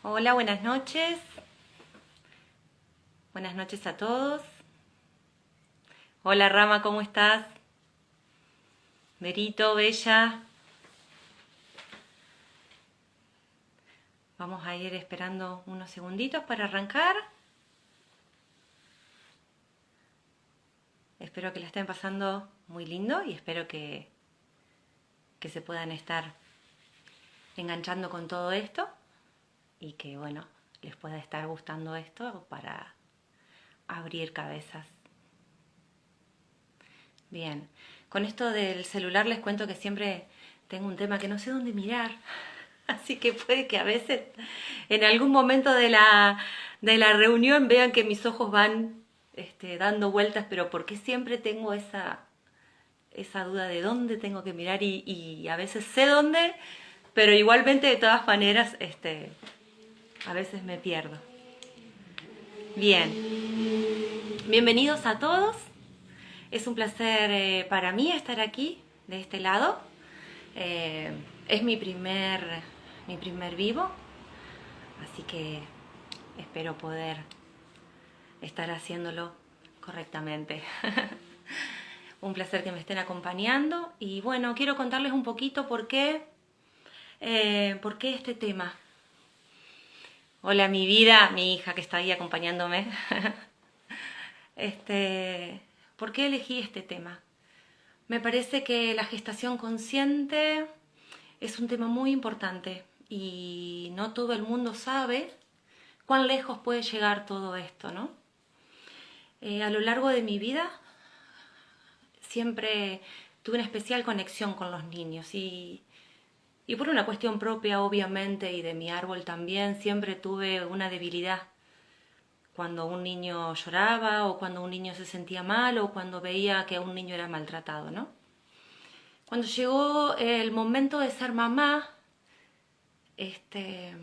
Hola, buenas noches. Buenas noches a todos. Hola Rama, ¿cómo estás? Berito, Bella. Vamos a ir esperando unos segunditos para arrancar. Espero que la estén pasando muy lindo y espero que se puedan estar enganchando con todo esto y que, bueno, les pueda estar gustando esto para abrir cabezas. Bien, con esto del celular les cuento que siempre tengo un tema que no sé dónde mirar, así que puede que a veces en algún momento de la reunión vean que mis ojos van dando vueltas, pero porque siempre tengo esa duda de dónde tengo que mirar y a veces sé dónde, pero igualmente de todas maneras a veces me pierdo. Bien, bienvenidos a todos. Es un placer para mí estar aquí, de este lado. Es mi primer vivo, así que espero poder estar haciéndolo correctamente. Un placer que me estén acompañando y bueno, quiero contarles un poquito por qué este tema. Hola mi vida, mi hija que está ahí acompañándome. ¿Por qué elegí este tema? Me parece que la gestación consciente es un tema muy importante y no todo el mundo sabe cuán lejos puede llegar todo esto, ¿no? A lo largo de mi vida siempre tuve una especial conexión con los niños y por una cuestión propia, obviamente, y de mi árbol también, siempre tuve una debilidad cuando un niño lloraba o cuando un niño se sentía mal o cuando veía que un niño era maltratado, ¿no? Cuando llegó el momento de ser mamá, hice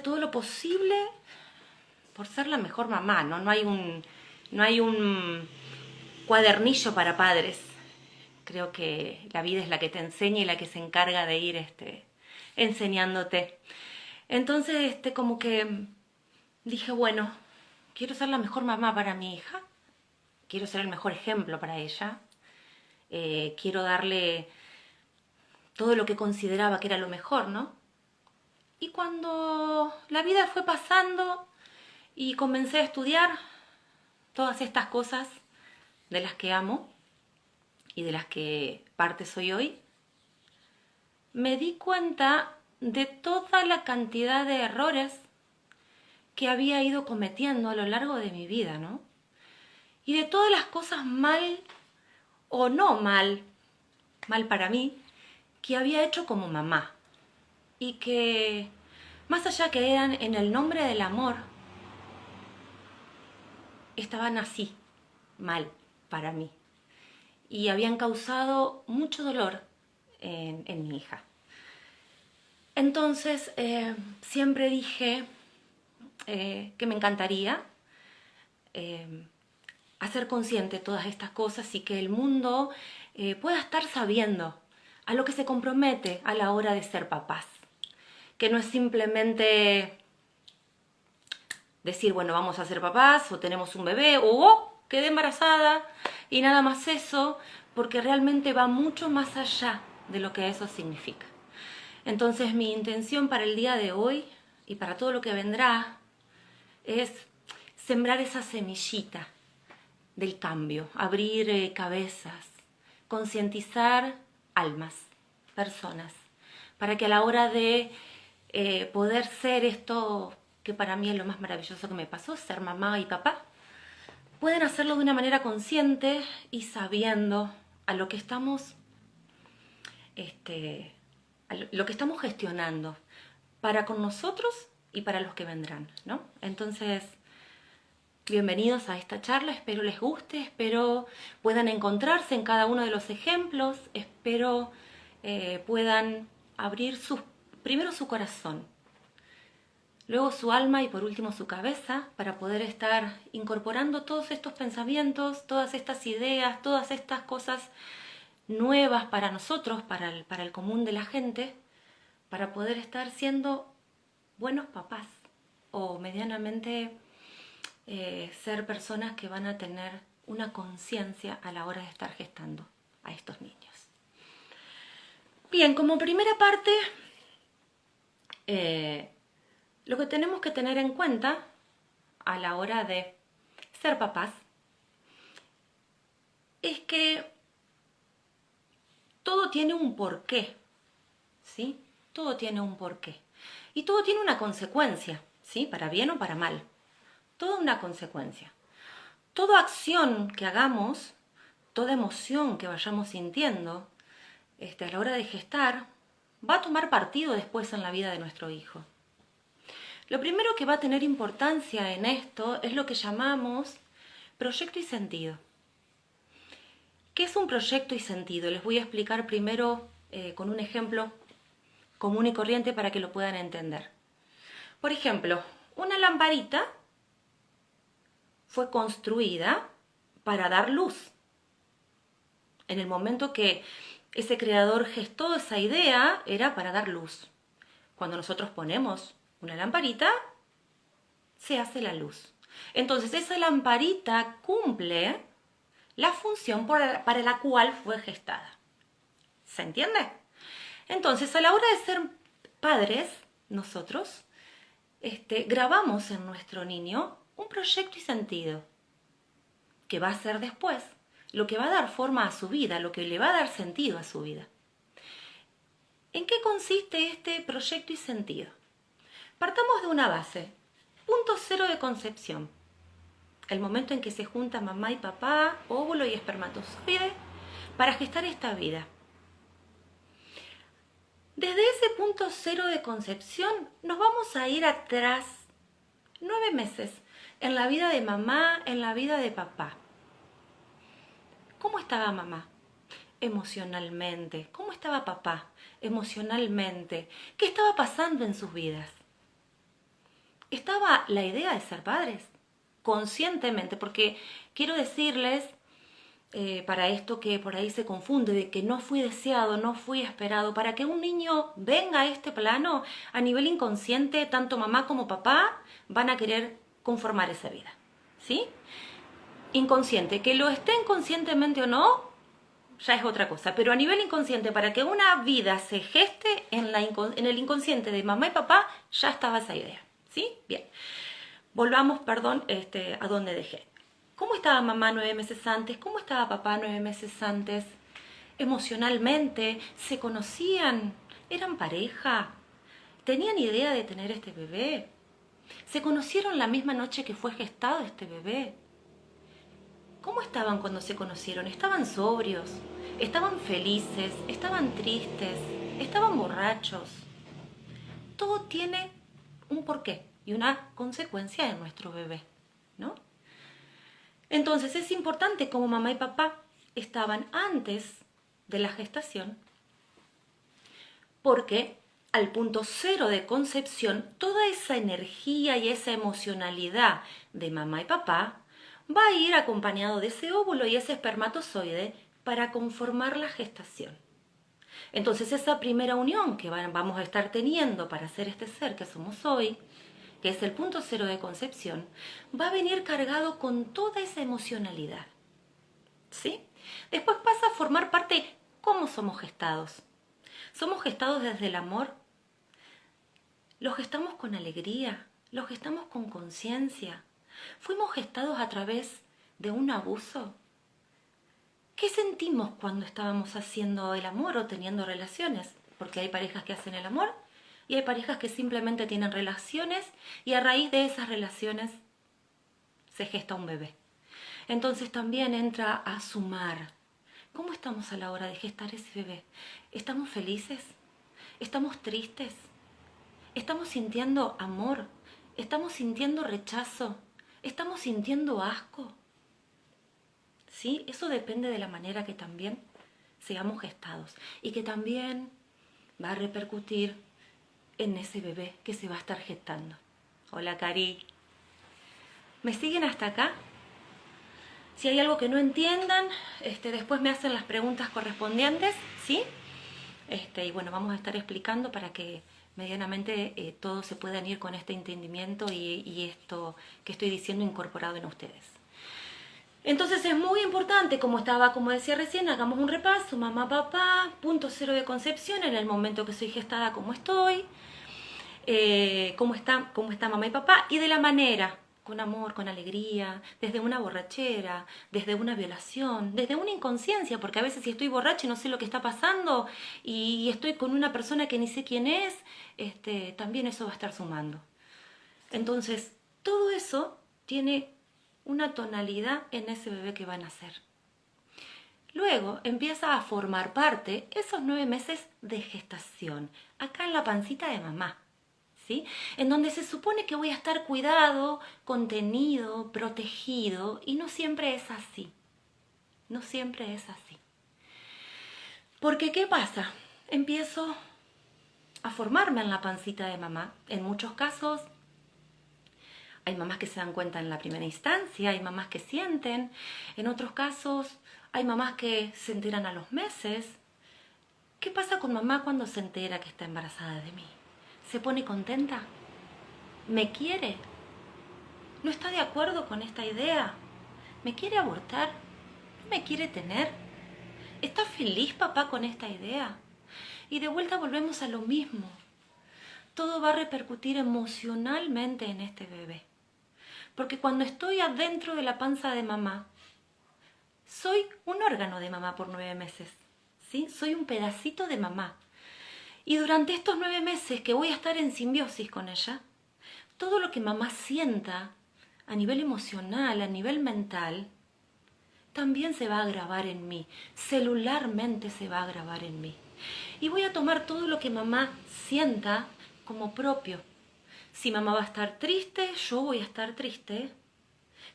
todo lo posible por ser la mejor mamá, ¿no? No hay un cuadernillo para padres. Creo que la vida es la que te enseña y la que se encarga de ir enseñándote. Entonces, como que dije, bueno, quiero ser la mejor mamá para mi hija, quiero ser el mejor ejemplo para ella, quiero darle todo lo que consideraba que era lo mejor, ¿no? Y cuando la vida fue pasando y comencé a estudiar todas estas cosas de las que amo y de las que parte soy hoy, me di cuenta de toda la cantidad de errores que había ido cometiendo a lo largo de mi vida, ¿no? Y de todas las cosas mal o no mal para mí, que había hecho como mamá. Y que, más allá que eran en el nombre del amor, estaban así, mal para mí. Y habían causado mucho dolor en mi hija. Entonces, siempre dije que me encantaría hacer consciente todas estas cosas y que el mundo pueda estar sabiendo a lo que se compromete a la hora de ser papás. Que no es simplemente decir, bueno, vamos a ser papás o tenemos un bebé o quedé embarazada y nada más eso, porque realmente va mucho más allá de lo que eso significa. Entonces mi intención para el día de hoy y para todo lo que vendrá es sembrar esa semillita del cambio, abrir cabezas, concientizar almas, personas, para que a la hora de poder ser esto que para mí es lo más maravilloso que me pasó, ser mamá y papá, pueden hacerlo de una manera consciente y sabiendo a lo que estamos lo que estamos gestionando para con nosotros y para los que vendrán, ¿no? Entonces, bienvenidos a esta charla, espero les guste, espero puedan encontrarse en cada uno de los ejemplos, espero puedan abrir primero su corazón, luego su alma y por último su cabeza para poder estar incorporando todos estos pensamientos, todas estas ideas, todas estas cosas nuevas para nosotros, para el común de la gente, para poder estar siendo buenos papás o medianamente ser personas que van a tener una conciencia a la hora de estar gestando a estos niños. Bien, como primera parte, lo que tenemos que tener en cuenta a la hora de ser papás es que todo tiene un porqué, ¿sí? Todo tiene un porqué. Y todo tiene una consecuencia, ¿sí? Para bien o para mal. Toda una consecuencia. Toda acción que hagamos, toda emoción que vayamos sintiendo a la hora de gestar, va a tomar partido después en la vida de nuestro hijo. Lo primero que va a tener importancia en esto es lo que llamamos proyecto y sentido. ¿Qué es un proyecto y sentido? Les voy a explicar primero con un ejemplo común y corriente para que lo puedan entender. Por ejemplo, una lamparita fue construida para dar luz. En el momento que ese creador gestó esa idea, era para dar luz. Cuando nosotros ponemos una lamparita, se hace la luz. Entonces, esa lamparita cumple la función para la cual fue gestada. ¿Se entiende? Entonces, a la hora de ser padres, nosotros grabamos en nuestro niño un proyecto y sentido que va a ser después lo que va a dar forma a su vida, lo que le va a dar sentido a su vida. ¿En qué consiste este proyecto y sentido? Partamos de una base, punto cero de concepción, el momento en que se juntan mamá y papá, óvulo y espermatozoide, para gestar esta vida. Desde ese punto cero de concepción nos vamos a ir atrás 9 meses en la vida de mamá, en la vida de papá. ¿Cómo estaba mamá? Emocionalmente. ¿Cómo estaba papá? Emocionalmente. ¿Qué estaba pasando en sus vidas? ¿Estaba la idea de ser padres? Conscientemente, porque quiero decirles, para esto que por ahí se confunde, de que no fui deseado, no fui esperado, para que un niño venga a este plano, a nivel inconsciente, tanto mamá como papá van a querer conformar esa vida, ¿sí? Inconsciente, que lo estén conscientemente o no, ya es otra cosa, pero a nivel inconsciente, para que una vida se geste en el inconsciente de mamá y papá, ya estaba esa idea, ¿sí? Bien, volvamos, perdón, a donde dejé. ¿Cómo estaba mamá 9 meses antes? ¿Cómo estaba papá 9 meses antes? Emocionalmente, ¿se conocían? ¿Eran pareja? ¿Tenían idea de tener este bebé? ¿Se conocieron la misma noche que fue gestado este bebé? ¿Cómo estaban cuando se conocieron? ¿Estaban sobrios? ¿Estaban felices? ¿Estaban tristes? ¿Estaban borrachos? Todo tiene un porqué y una consecuencia en nuestro bebé, ¿no? Entonces es importante cómo mamá y papá estaban antes de la gestación, porque al punto cero de concepción, toda esa energía y esa emocionalidad de mamá y papá va a ir acompañado de ese óvulo y ese espermatozoide para conformar la gestación. Entonces esa primera unión que vamos a estar teniendo para ser este ser que somos hoy, que es el punto cero de concepción, va a venir cargado con toda esa emocionalidad, ¿sí? Después pasa a formar parte cómo somos gestados. Somos gestados desde el amor, los gestamos con alegría, los gestamos con conciencia. ¿Fuimos gestados a través de un abuso? ¿Qué sentimos cuando estábamos haciendo el amor o teniendo relaciones? Porque hay parejas que hacen el amor y hay parejas que simplemente tienen relaciones y a raíz de esas relaciones se gesta un bebé. Entonces también entra a sumar. ¿Cómo estamos a la hora de gestar ese bebé? ¿Estamos felices? ¿Estamos tristes? ¿Estamos sintiendo amor? ¿Estamos sintiendo rechazo? ¿Estamos sintiendo asco? ¿Sí? Eso depende de la manera que también seamos gestados y que también va a repercutir en ese bebé que se va a estar gestando. Hola, Cari. ¿Me siguen hasta acá? Si hay algo que no entiendan, después me hacen las preguntas correspondientes, ¿sí? Y bueno, vamos a estar explicando para que medianamente todos se puedan ir con este entendimiento y esto que estoy diciendo incorporado en ustedes. Entonces es muy importante, como decía recién, hagamos un repaso, mamá, papá, punto cero de concepción, en el momento que soy gestada, cómo estoy, cómo está mamá y papá, y de la manera, con amor, con alegría, desde una borrachera, desde una violación, desde una inconsciencia, porque a veces si estoy borracha y no sé lo que está pasando y estoy con una persona que ni sé quién es, también eso va a estar sumando. Entonces, todo eso tiene una tonalidad en ese bebé que va a nacer. Luego empieza a formar parte esos 9 meses de gestación, acá en la pancita de mamá, ¿sí? En donde se supone que voy a estar cuidado, contenido, protegido, y no siempre es así. No siempre es así. Porque, ¿qué pasa? Empiezo a formarme en la pancita de mamá. En muchos casos hay mamás que se dan cuenta en la primera instancia, hay mamás que sienten, en otros casos hay mamás que se enteran a los meses. ¿Qué pasa con mamá cuando se entera que está embarazada de mí? ¿Se pone contenta? ¿Me quiere? ¿No está de acuerdo con esta idea? ¿Me quiere abortar? ¿No me quiere tener? ¿Está feliz papá con esta idea? Y de vuelta volvemos a lo mismo. Todo va a repercutir emocionalmente en este bebé. Porque cuando estoy adentro de la panza de mamá, soy un órgano de mamá por 9 meses, ¿sí? Soy un pedacito de mamá. Y durante estos 9 meses que voy a estar en simbiosis con ella, todo lo que mamá sienta a nivel emocional, a nivel mental, también se va a grabar en mí, celularmente se va a grabar en mí. Y voy a tomar todo lo que mamá sienta como propio. Si mamá va a estar triste, yo voy a estar triste.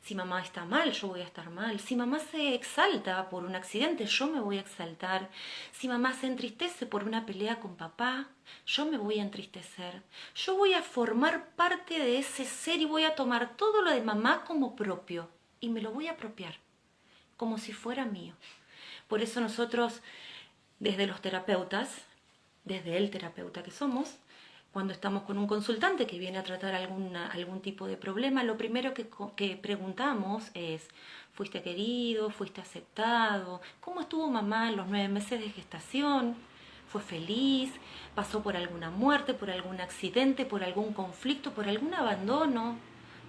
Si mamá está mal, yo voy a estar mal. Si mamá se exalta por un accidente, yo me voy a exaltar. Si mamá se entristece por una pelea con papá, yo me voy a entristecer. Yo voy a formar parte de ese ser y voy a tomar todo lo de mamá como propio y me lo voy a apropiar, como si fuera mío. Por eso nosotros, desde los terapeutas, desde el terapeuta que somos, cuando estamos con un consultante que viene a tratar algún tipo de problema, lo primero que preguntamos es: ¿fuiste querido? ¿Fuiste aceptado? ¿Cómo estuvo mamá en los 9 meses de gestación? ¿Fue feliz? ¿Pasó por alguna muerte, por algún accidente, por algún conflicto, por algún abandono?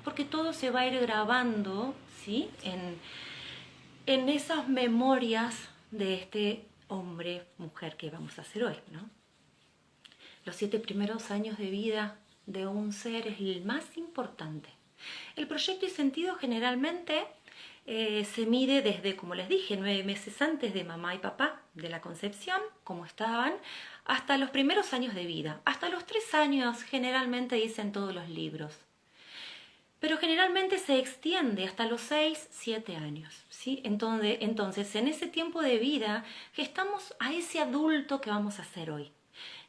Porque todo se va a ir grabando, ¿sí? En esas memorias de este hombre, mujer que vamos a hacer hoy, ¿no? Los 7 primeros años de vida de un ser es el más importante. El proyecto y sentido generalmente se mide desde, como les dije, 9 meses antes de mamá y papá, de la concepción, como estaban, hasta los primeros años de vida. Hasta los 3 años generalmente dicen todos los libros. Pero generalmente se extiende hasta los 6, 7 años, ¿sí? Entonces, en ese tiempo de vida gestamos a ese adulto que vamos a ser hoy.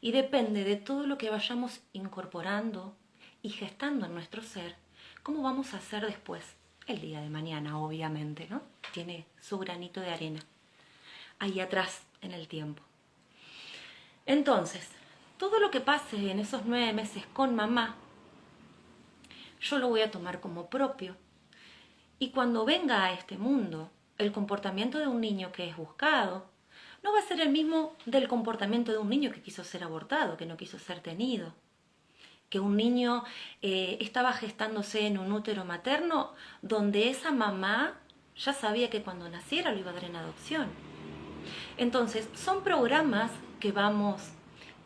Y depende de todo lo que vayamos incorporando y gestando en nuestro ser, cómo vamos a hacer después, el día de mañana, obviamente, ¿no? Tiene su granito de arena ahí atrás en el tiempo. Entonces, todo lo que pase en esos 9 meses con mamá, yo lo voy a tomar como propio. Y cuando venga a este mundo, el comportamiento de un niño que es buscado no va a ser el mismo del comportamiento de un niño que quiso ser abortado, que no quiso ser tenido. Que un niño estaba gestándose en un útero materno donde esa mamá ya sabía que cuando naciera lo iba a dar en adopción. Entonces, son programas que vamos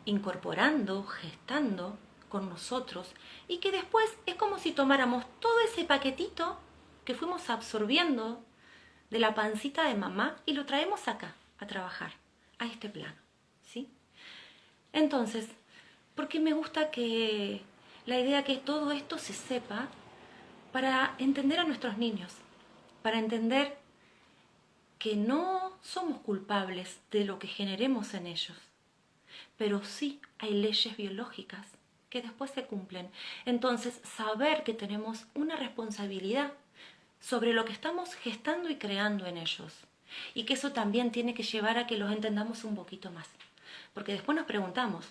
incorporando, gestando con nosotros y que después es como si tomáramos todo ese paquetito que fuimos absorbiendo de la pancita de mamá y lo traemos acá a trabajar, a este plano, ¿sí? Entonces, porque me gusta que la idea que todo esto se sepa para entender a nuestros niños, para entender que no somos culpables de lo que generemos en ellos, pero sí hay leyes biológicas que después se cumplen. Entonces, saber que tenemos una responsabilidad sobre lo que estamos gestando y creando en ellos. Y que eso también tiene que llevar a que los entendamos un poquito más. Porque después nos preguntamos,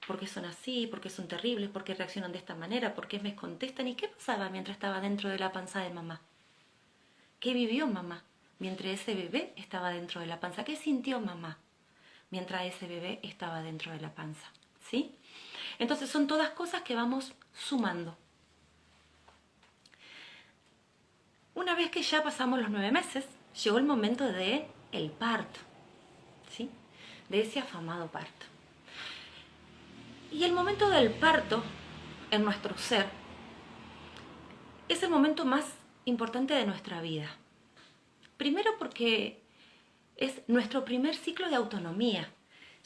¿por qué son así? ¿Por qué son terribles? ¿Por qué reaccionan de esta manera? ¿Por qué me contestan? ¿Y qué pasaba mientras estaba dentro de la panza de mamá? ¿Qué vivió mamá mientras ese bebé estaba dentro de la panza? ¿Qué sintió mamá mientras ese bebé estaba dentro de la panza? ¿Sí? Entonces son todas cosas que vamos sumando. Una vez que ya pasamos los 9 meses, llegó el momento de el parto, ¿sí? De ese afamado parto. Y el momento del parto en nuestro ser es el momento más importante de nuestra vida. Primero porque es nuestro primer ciclo de autonomía.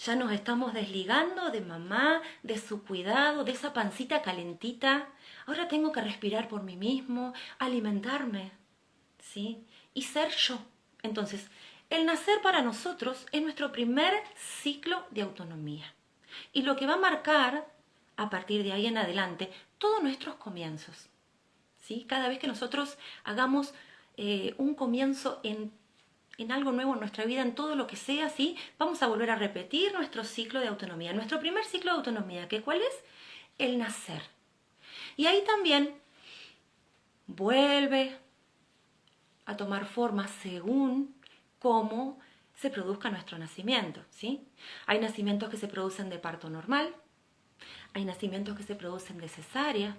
Ya nos estamos desligando de mamá, de su cuidado, de esa pancita calentita. Ahora tengo que respirar por mí mismo, alimentarme, ¿sí? Y ser yo. Entonces, el nacer para nosotros es nuestro primer ciclo de autonomía. Y lo que va a marcar, a partir de ahí en adelante, todos nuestros comienzos, ¿sí? Cada vez que nosotros hagamos un comienzo en algo nuevo en nuestra vida, en todo lo que sea, ¿sí? Vamos a volver a repetir nuestro ciclo de autonomía. Nuestro primer ciclo de autonomía, ¿que cuál es? El nacer. Y ahí también vuelve a tomar forma según cómo se produzca nuestro nacimiento, ¿sí? Hay nacimientos que se producen de parto normal, hay nacimientos que se producen de cesárea,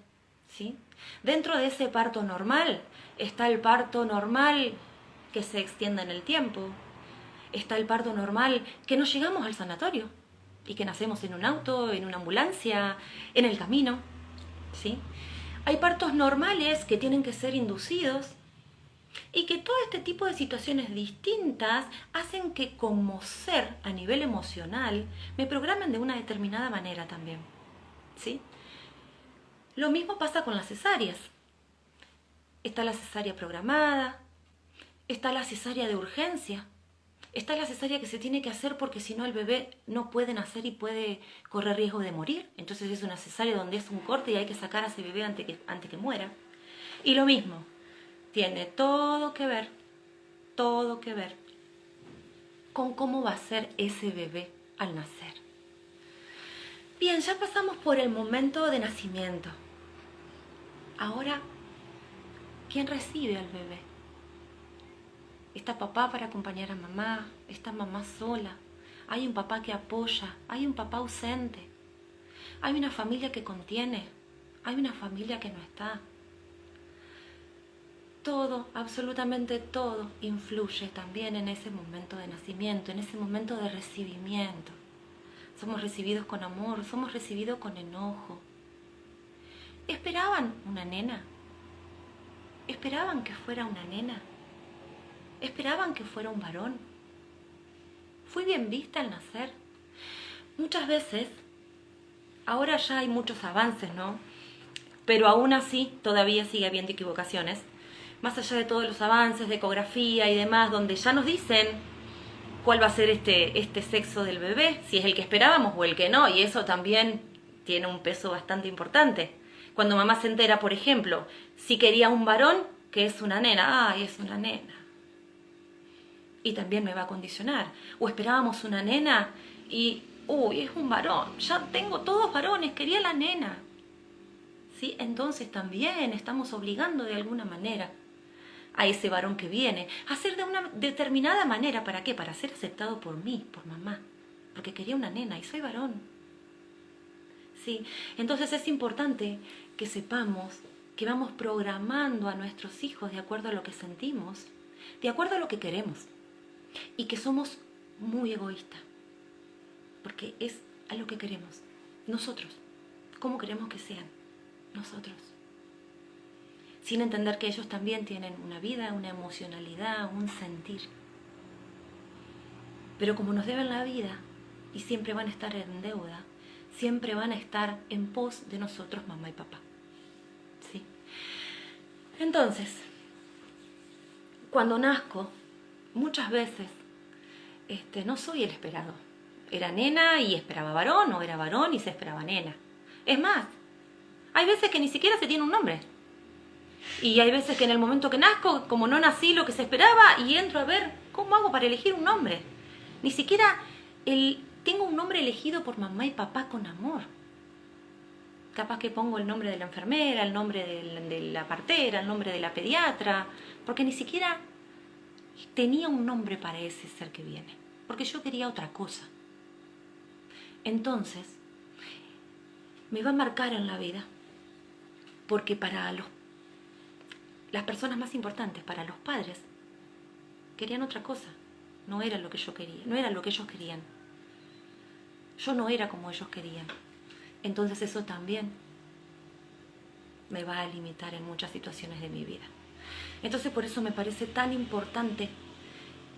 ¿sí? Dentro de ese parto normal está el parto normal que se extiende en el tiempo, está el parto normal que no llegamos al sanatorio y que nacemos en un auto, en una ambulancia, en el camino, ¿sí? Hay partos normales que tienen que ser inducidos y que todo este tipo de situaciones distintas hacen que como ser a nivel emocional me programen de una determinada manera también, ¿sí? Lo mismo pasa con las cesáreas. Está la cesárea programada, está la cesárea de urgencia, está la cesárea que se tiene que hacer porque si no el bebé no puede nacer y puede correr riesgo de morir. Entonces es una cesárea donde es un corte y hay que sacar a ese bebé antes que muera. Y lo mismo, tiene todo que ver con cómo va a ser ese bebé al nacer. Bien, ya pasamos por el momento de nacimiento. Ahora, ¿quién recibe al bebé? ¿Está papá para acompañar a mamá? ¿Está mamá sola? ¿Hay un papá que apoya? ¿Hay un papá ausente? ¿Hay una familia que contiene? ¿Hay una familia que no está? Todo, absolutamente todo, influye también en ese momento de nacimiento, en ese momento de recibimiento. Somos recibidos con amor, somos recibidos con enojo. ¿Esperaban una nena? ¿Esperaban que fuera una nena? ¿Esperaban que fuera un varón? ¿Fui bien vista al nacer? Muchas veces, ahora ya hay muchos avances, ¿no? Pero aún así todavía sigue habiendo equivocaciones. Más allá de todos los avances de ecografía y demás, donde ya nos dicen cuál va a ser este sexo del bebé, si es el que esperábamos o el que no, y eso también tiene un peso bastante importante. Cuando mamá se entera, por ejemplo, si quería un varón, que es una nena, es una nena. Y también me va a condicionar. O esperábamos una nena y, es un varón, ya tengo todos varones, quería la nena. ¿Sí? Entonces también estamos obligando de alguna manera a ese varón que viene a ser de una determinada manera. ¿Para qué? Para ser aceptado por mí, por mamá. Porque quería una nena y soy varón. ¿Sí? Entonces es importante que sepamos que vamos programando a nuestros hijos de acuerdo a lo que sentimos, de acuerdo a lo que queremos. Y que somos muy egoístas. Porque es a lo que queremos. Nosotros. ¿Cómo queremos que sean? Nosotros. Sin entender que ellos también tienen una vida, una emocionalidad, un sentir. Pero como nos deben la vida y siempre van a estar en deuda, siempre van a estar en pos de nosotros, mamá y papá. ¿Sí? Entonces, cuando nazco, muchas veces no soy el esperado. Era nena y esperaba varón, o era varón y se esperaba nena. Es más, hay veces que ni siquiera se tiene un nombre. Y hay veces que en el momento que nazco, como no nací lo que se esperaba, y entro a ver cómo hago para elegir un nombre. Ni siquiera el tengo un nombre elegido por mamá y papá con amor. Capaz que pongo el nombre de la enfermera, el nombre de la partera, el nombre de la pediatra, porque ni siquiera tenía un nombre para ese ser que viene, porque yo quería otra cosa. Entonces, me va a marcar en la vida, porque para las personas más importantes, para los padres, querían otra cosa. No era lo que yo quería, no era lo que ellos querían. Yo no era como ellos querían. Entonces eso también me va a limitar en muchas situaciones de mi vida. Entonces por eso me parece tan importante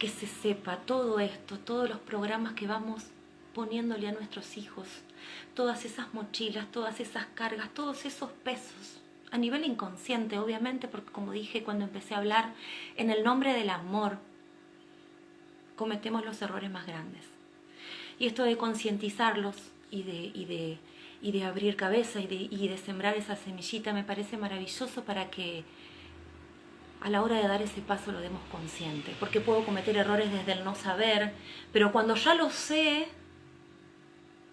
que se sepa todo esto, todos los programas que vamos poniéndole a nuestros hijos, todas esas mochilas, todas esas cargas, todos esos pesos, a nivel inconsciente, obviamente, porque como dije cuando empecé a hablar, en el nombre del amor, cometemos los errores más grandes. Y esto de concientizarlos y de abrir cabeza y de sembrar esa semillita me parece maravilloso para que a la hora de dar ese paso lo demos consciente. Porque puedo cometer errores desde el no saber, pero cuando ya lo sé,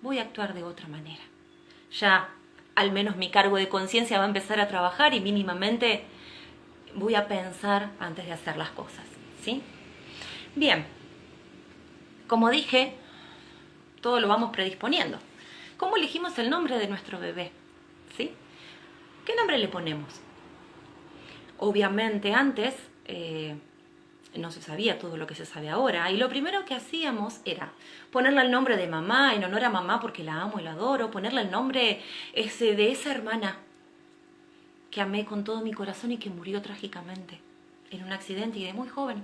voy a actuar de otra manera. Ya al menos mi cargo de conciencia va a empezar a trabajar y mínimamente voy a pensar antes de hacer las cosas, ¿sí? Bien, como dije, todo lo vamos predisponiendo. ¿Cómo elegimos el nombre de nuestro bebé? ¿Sí? ¿Qué nombre le ponemos? Obviamente antes no se sabía todo lo que se sabe ahora y lo primero que hacíamos era ponerle el nombre de mamá en honor a mamá porque la amo y la adoro, ponerle el nombre de esa hermana que amé con todo mi corazón y que murió trágicamente en un accidente y de muy joven.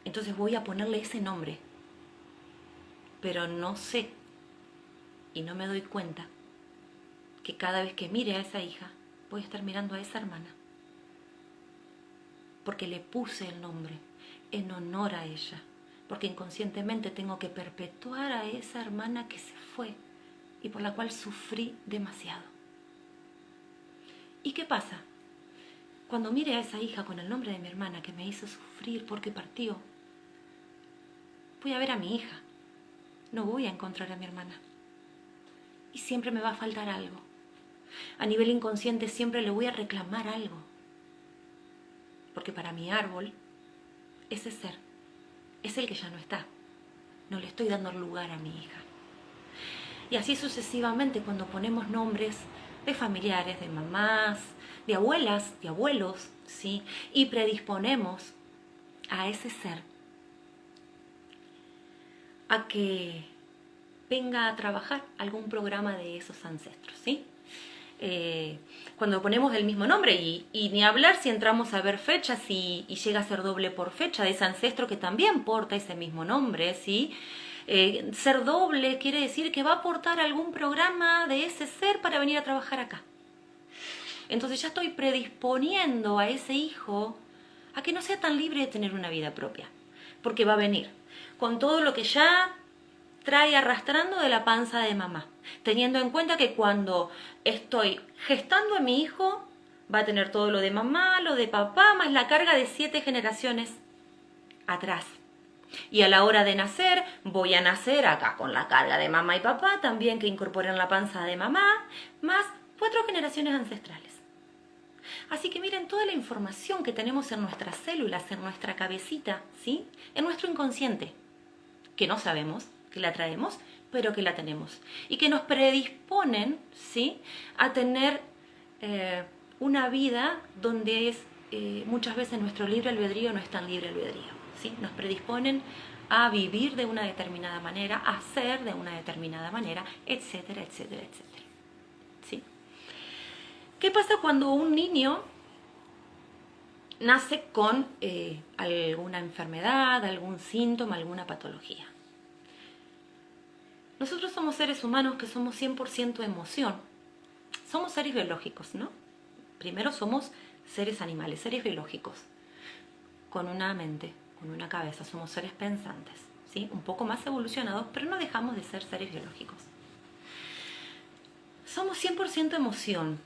Entonces voy a ponerle ese nombre, pero no sé y no me doy cuenta que cada vez que mire a esa hija voy a estar mirando a esa hermana. Porque le puse el nombre en honor a ella, porque inconscientemente tengo que perpetuar a esa hermana que se fue y por la cual sufrí demasiado. ¿Y qué pasa? Cuando mire a esa hija con el nombre de mi hermana que me hizo sufrir porque partió, voy a ver a mi hija, no voy a encontrar a mi hermana. Y siempre me va a faltar algo. A nivel inconsciente siempre le voy a reclamar algo. Porque para mi árbol, ese ser es el que ya no está. No le estoy dando lugar a mi hija. Y así sucesivamente cuando ponemos nombres de familiares, de mamás, de abuelas, de abuelos, ¿sí? Y predisponemos a ese ser a que venga a trabajar algún programa de esos ancestros, ¿sí? Cuando ponemos el mismo nombre y ni hablar si entramos a ver fechas y llega a ser doble por fecha de ese ancestro que también porta ese mismo nombre, ¿sí? Ser doble quiere decir que va a aportar algún programa de ese ser para venir a trabajar acá. Entonces ya estoy predisponiendo a ese hijo a que no sea tan libre de tener una vida propia, porque va a venir con todo lo que ya trae arrastrando de la panza de mamá, teniendo en cuenta que cuando estoy gestando a mi hijo va a tener todo lo de mamá, lo de papá, más la carga de 7 generaciones atrás. Y a la hora de nacer, voy a nacer acá con la carga de mamá y papá, también que incorporan la panza de mamá, más 4 generaciones ancestrales. Así que miren toda la información que tenemos en nuestras células, en nuestra cabecita, ¿sí? En nuestro inconsciente, que no sabemos, que la traemos, pero que la tenemos. Y que nos predisponen, ¿sí? A tener una vida donde es muchas veces nuestro libre albedrío no es tan libre albedrío, ¿sí? Nos predisponen a vivir de una determinada manera, a ser de una determinada manera, etcétera, etcétera, etcétera. ¿Sí? ¿Qué pasa cuando un niño nace con alguna enfermedad, algún síntoma, alguna patología? Nosotros somos seres humanos que somos 100% emoción. Somos seres biológicos, ¿no? Primero somos seres animales, seres biológicos, con una mente, con una cabeza. Somos seres pensantes, ¿sí? Un poco más evolucionados, pero no dejamos de ser seres biológicos. Somos 100% emoción.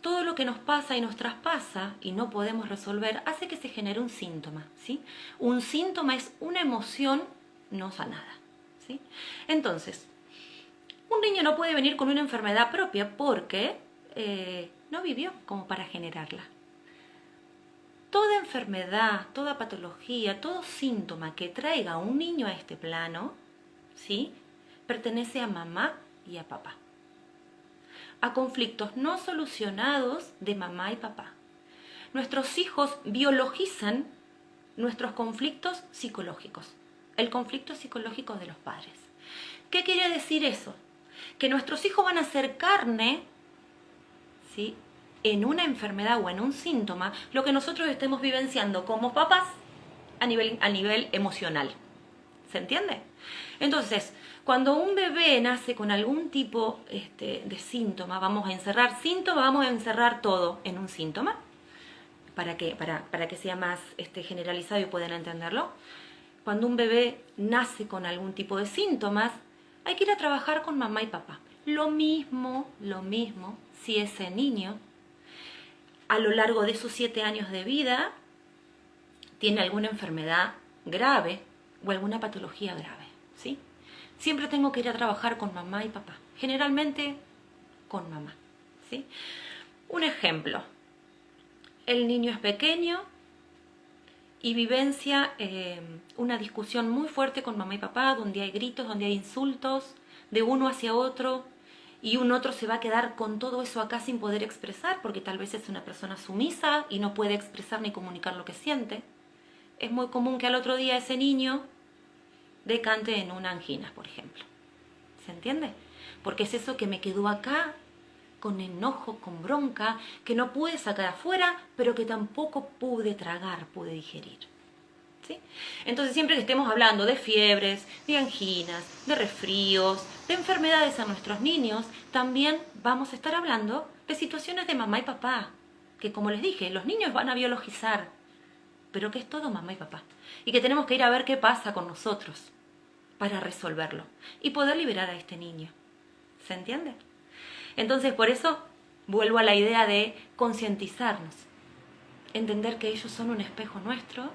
Todo lo que nos pasa y nos traspasa y no podemos resolver hace que se genere un síntoma, ¿sí? Un síntoma es una emoción no sanada, ¿sí? Entonces, un niño no puede venir con una enfermedad propia porque no vivió como para generarla. Toda enfermedad, toda patología, todo síntoma que traiga a un niño a este plano, ¿sí?, pertenece a mamá y a papá. A conflictos no solucionados de mamá y papá. Nuestros hijos biologizan nuestros conflictos psicológicos, el conflicto psicológico de los padres. ¿Qué quiere decir eso? Que nuestros hijos van a ser carne, ¿sí?, en una enfermedad o en un síntoma, lo que nosotros estemos vivenciando como papás a nivel emocional. ¿Se entiende? Entonces, cuando un bebé nace con algún tipo de síntoma, vamos a encerrar todo en un síntoma, para que sea más generalizado y puedan entenderlo. Cuando un bebé nace con algún tipo de síntomas, hay que ir a trabajar con mamá y papá. Lo mismo, si ese niño a lo largo de sus 7 años de vida tiene alguna enfermedad grave o alguna patología grave, ¿sí? Siempre tengo que ir a trabajar con mamá y papá, generalmente con mamá, ¿sí? Un ejemplo, el niño es pequeño y vivencia una discusión muy fuerte con mamá y papá, donde hay gritos, donde hay insultos de uno hacia otro, y un otro se va a quedar con todo eso acá sin poder expresar, porque tal vez es una persona sumisa y no puede expresar ni comunicar lo que siente. Es muy común que al otro día ese niño decante en una angina, por ejemplo. ¿Se entiende? Porque es eso que me quedó acá, con enojo, con bronca, que no pude sacar afuera, pero que tampoco pude tragar, pude digerir. ¿Sí? Entonces, siempre que estemos hablando de fiebres, de anginas, de resfríos, de enfermedades a nuestros niños, también vamos a estar hablando de situaciones de mamá y papá, que como les dije, los niños van a biologizar, pero que es todo mamá y papá, y que tenemos que ir a ver qué pasa con nosotros para resolverlo y poder liberar a este niño. ¿Se entiende? Entonces, por eso vuelvo a la idea de concientizarnos, entender que ellos son un espejo nuestro,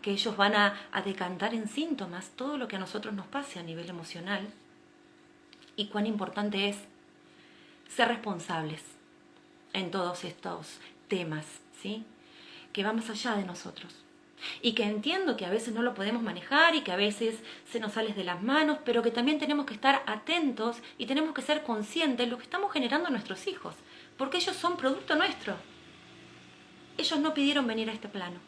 que ellos van a decantar en síntomas todo lo que a nosotros nos pase a nivel emocional, y cuán importante es ser responsables en todos estos temas, ¿sí?, que va más allá de nosotros. Y que entiendo que a veces no lo podemos manejar y que a veces se nos sale de las manos, pero que también tenemos que estar atentos y tenemos que ser conscientes de lo que estamos generando a nuestros hijos, porque ellos son producto nuestro. Ellos no pidieron venir a este plano,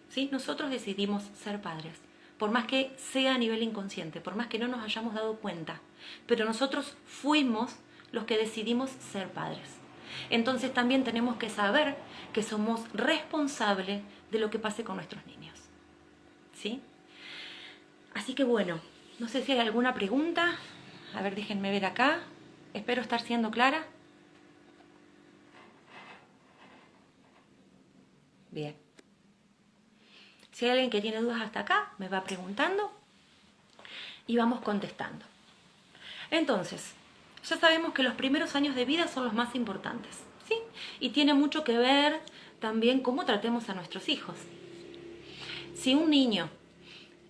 ¿sí? Nosotros decidimos ser padres, por más que sea a nivel inconsciente, por más que no nos hayamos dado cuenta, pero nosotros fuimos los que decidimos ser padres. Entonces también tenemos que saber que somos responsables de lo que pase con nuestros niños, ¿sí? Así que bueno, no sé si hay alguna pregunta. A ver, déjenme ver acá. Espero estar siendo clara. Bien. Si hay alguien que tiene dudas hasta acá, me va preguntando y vamos contestando. Entonces, ya sabemos que los primeros años de vida son los más importantes, ¿sí? Y tiene mucho que ver también cómo tratemos a nuestros hijos. Si un niño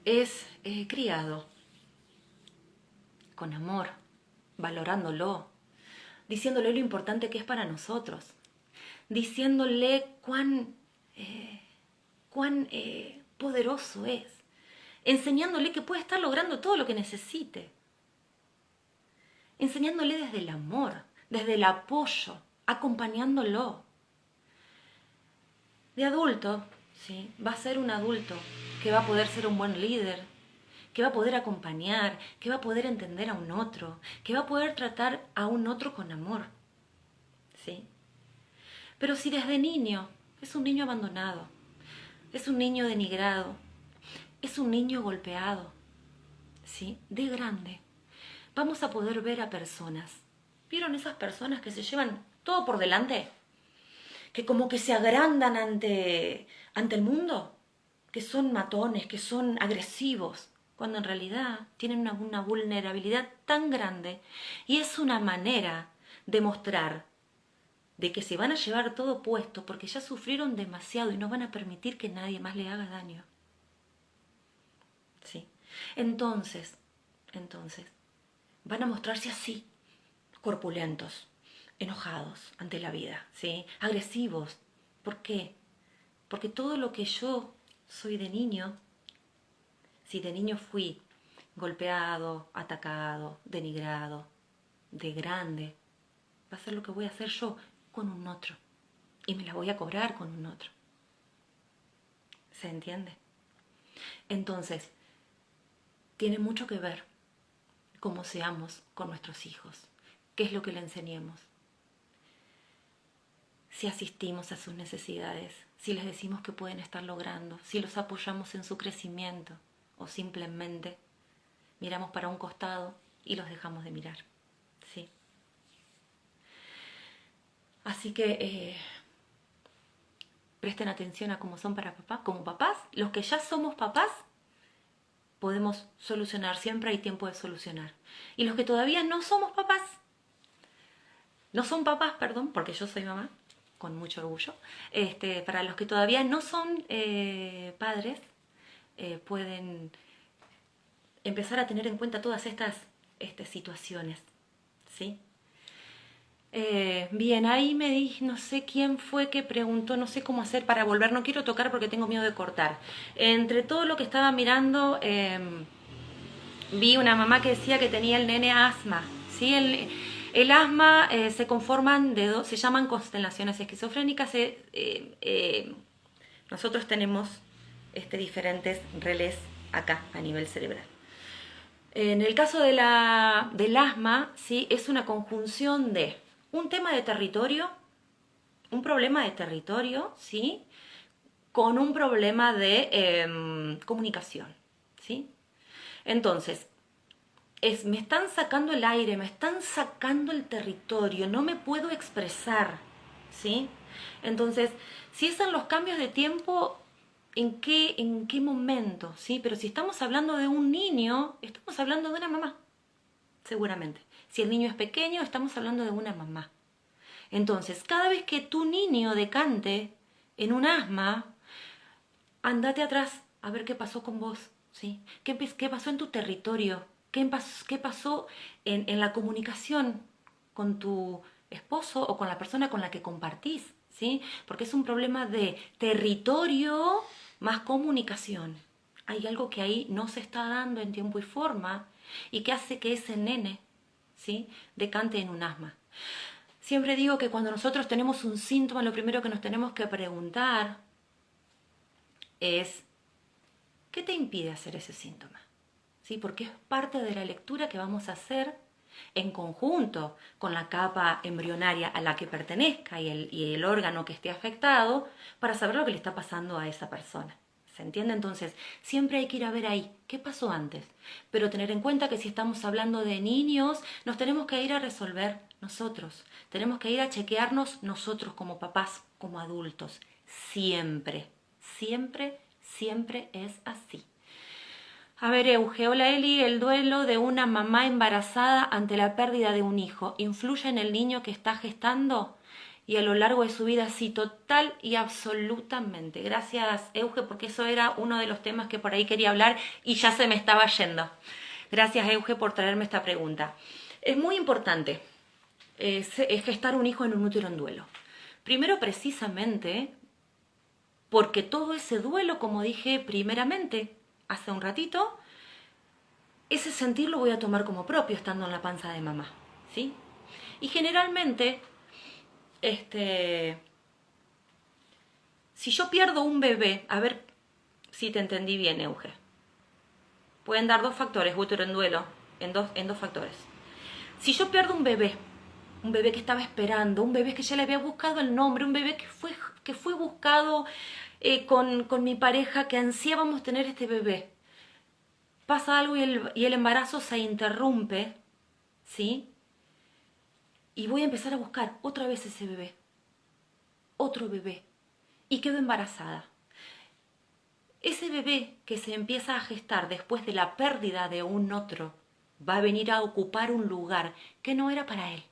es criado con amor, valorándolo, diciéndole lo importante que es para nosotros, diciéndole cuán poderoso es, enseñándole que puede estar logrando todo lo que necesite, enseñándole desde el amor, desde el apoyo, acompañándolo. De adulto, ¿sí?, va a ser un adulto que va a poder ser un buen líder, que va a poder acompañar, que va a poder entender a un otro, que va a poder tratar a un otro con amor, ¿sí? Pero si desde niño es un niño abandonado, es un niño denigrado, es un niño golpeado, ¿sí?, de grande, vamos a poder ver a personas. ¿Vieron esas personas que se llevan todo por delante? Que como que se agrandan ante el mundo, que son matones, que son agresivos, cuando en realidad tienen una vulnerabilidad tan grande, y es una manera de mostrar de que se van a llevar todo puesto porque ya sufrieron demasiado y no van a permitir que nadie más le haga daño. ¿Sí? Entonces, van a mostrarse así, corpulentos, enojados ante la vida, ¿sí? Agresivos. ¿Por qué? Porque todo lo que yo soy de niño, si de niño fui golpeado, atacado, denigrado, de grande, va a ser lo que voy a hacer yo con un otro. Y me la voy a cobrar con un otro. ¿Se entiende? Entonces, tiene mucho que ver cómo seamos con nuestros hijos, qué es lo que le enseñemos. Si asistimos a sus necesidades, si les decimos que pueden estar logrando, si los apoyamos en su crecimiento o simplemente miramos para un costado y los dejamos de mirar. ¿Sí? Así que presten atención a cómo son para papás. Como papás, los que ya somos papás, podemos solucionar, siempre hay tiempo de solucionar. Y los que todavía no somos papás, no son papás, perdón, porque yo soy mamá, con mucho orgullo, para los que todavía no son padres, pueden empezar a tener en cuenta todas estas situaciones, ¿sí? Bien, ahí me dije, no sé quién fue que preguntó, no sé cómo hacer para volver, no quiero tocar porque tengo miedo de cortar. Entre todo lo que estaba mirando, vi una mamá que decía que tenía el nene asma, ¿sí? El asma se conforman de dos, se llaman constelaciones esquizofrénicas. Nosotros tenemos diferentes relés acá a nivel cerebral. En el caso del asma, ¿sí? Es una conjunción de un tema de territorio, un problema de territorio, ¿sí? Con un problema de comunicación, ¿sí? Entonces, me están sacando el aire, me están sacando el territorio, no me puedo expresar, ¿sí? Entonces, si son los cambios de tiempo, ¿en qué momento? ¿Sí? Pero si estamos hablando de un niño, estamos hablando de una mamá, seguramente. Si el niño es pequeño, estamos hablando de una mamá. Entonces, cada vez que tu niño decante en un asma, andate atrás a ver qué pasó con vos, ¿sí? ¿Qué pasó en tu territorio? ¿Qué pasó en la comunicación con tu esposo o con la persona con la que compartís? ¿Sí? Porque es un problema de territorio más comunicación. Hay algo que ahí no se está dando en tiempo y forma y que hace que ese nene, ¿sí? decante en un asma. Siempre digo que cuando nosotros tenemos un síntoma, lo primero que nos tenemos que preguntar es, ¿qué te impide hacer ese síntoma? ¿Sí? Porque es parte de la lectura que vamos a hacer en conjunto con la capa embrionaria a la que pertenezca y el órgano que esté afectado para saber lo que le está pasando a esa persona. ¿Se entiende? Entonces, siempre hay que ir a ver ahí qué pasó antes. Pero tener en cuenta que si estamos hablando de niños, nos tenemos que ir a resolver nosotros. Tenemos que ir a chequearnos nosotros como papás, como adultos. Siempre, siempre, siempre es así. A ver, Euge, hola Eli, el duelo de una mamá embarazada ante la pérdida de un hijo, ¿influye en el niño que está gestando? Y a lo largo de su vida, sí, total y absolutamente. Gracias, Euge, porque eso era uno de los temas que por ahí quería hablar y ya se me estaba yendo. Gracias, Euge, por traerme esta pregunta. Es muy importante es gestar un hijo en un útero en duelo. Primero, precisamente, porque todo ese duelo, como dije primeramente, hace un ratito, ese sentir lo voy a tomar como propio estando en la panza de mamá, ¿sí? Y generalmente, si yo pierdo un bebé, a ver si te entendí bien, Euge. Pueden dar dos factores, útero en duelo, en dos factores. Si yo pierdo un bebé que estaba esperando, un bebé que ya le había buscado el nombre, un bebé que fue buscado con mi pareja, que ansiábamos tener este bebé, pasa algo y el embarazo se interrumpe, ¿sí? Y voy a empezar a buscar otra vez ese bebé, otro bebé, y quedo embarazada. Ese bebé que se empieza a gestar después de la pérdida de un otro va a venir a ocupar un lugar que no era para él.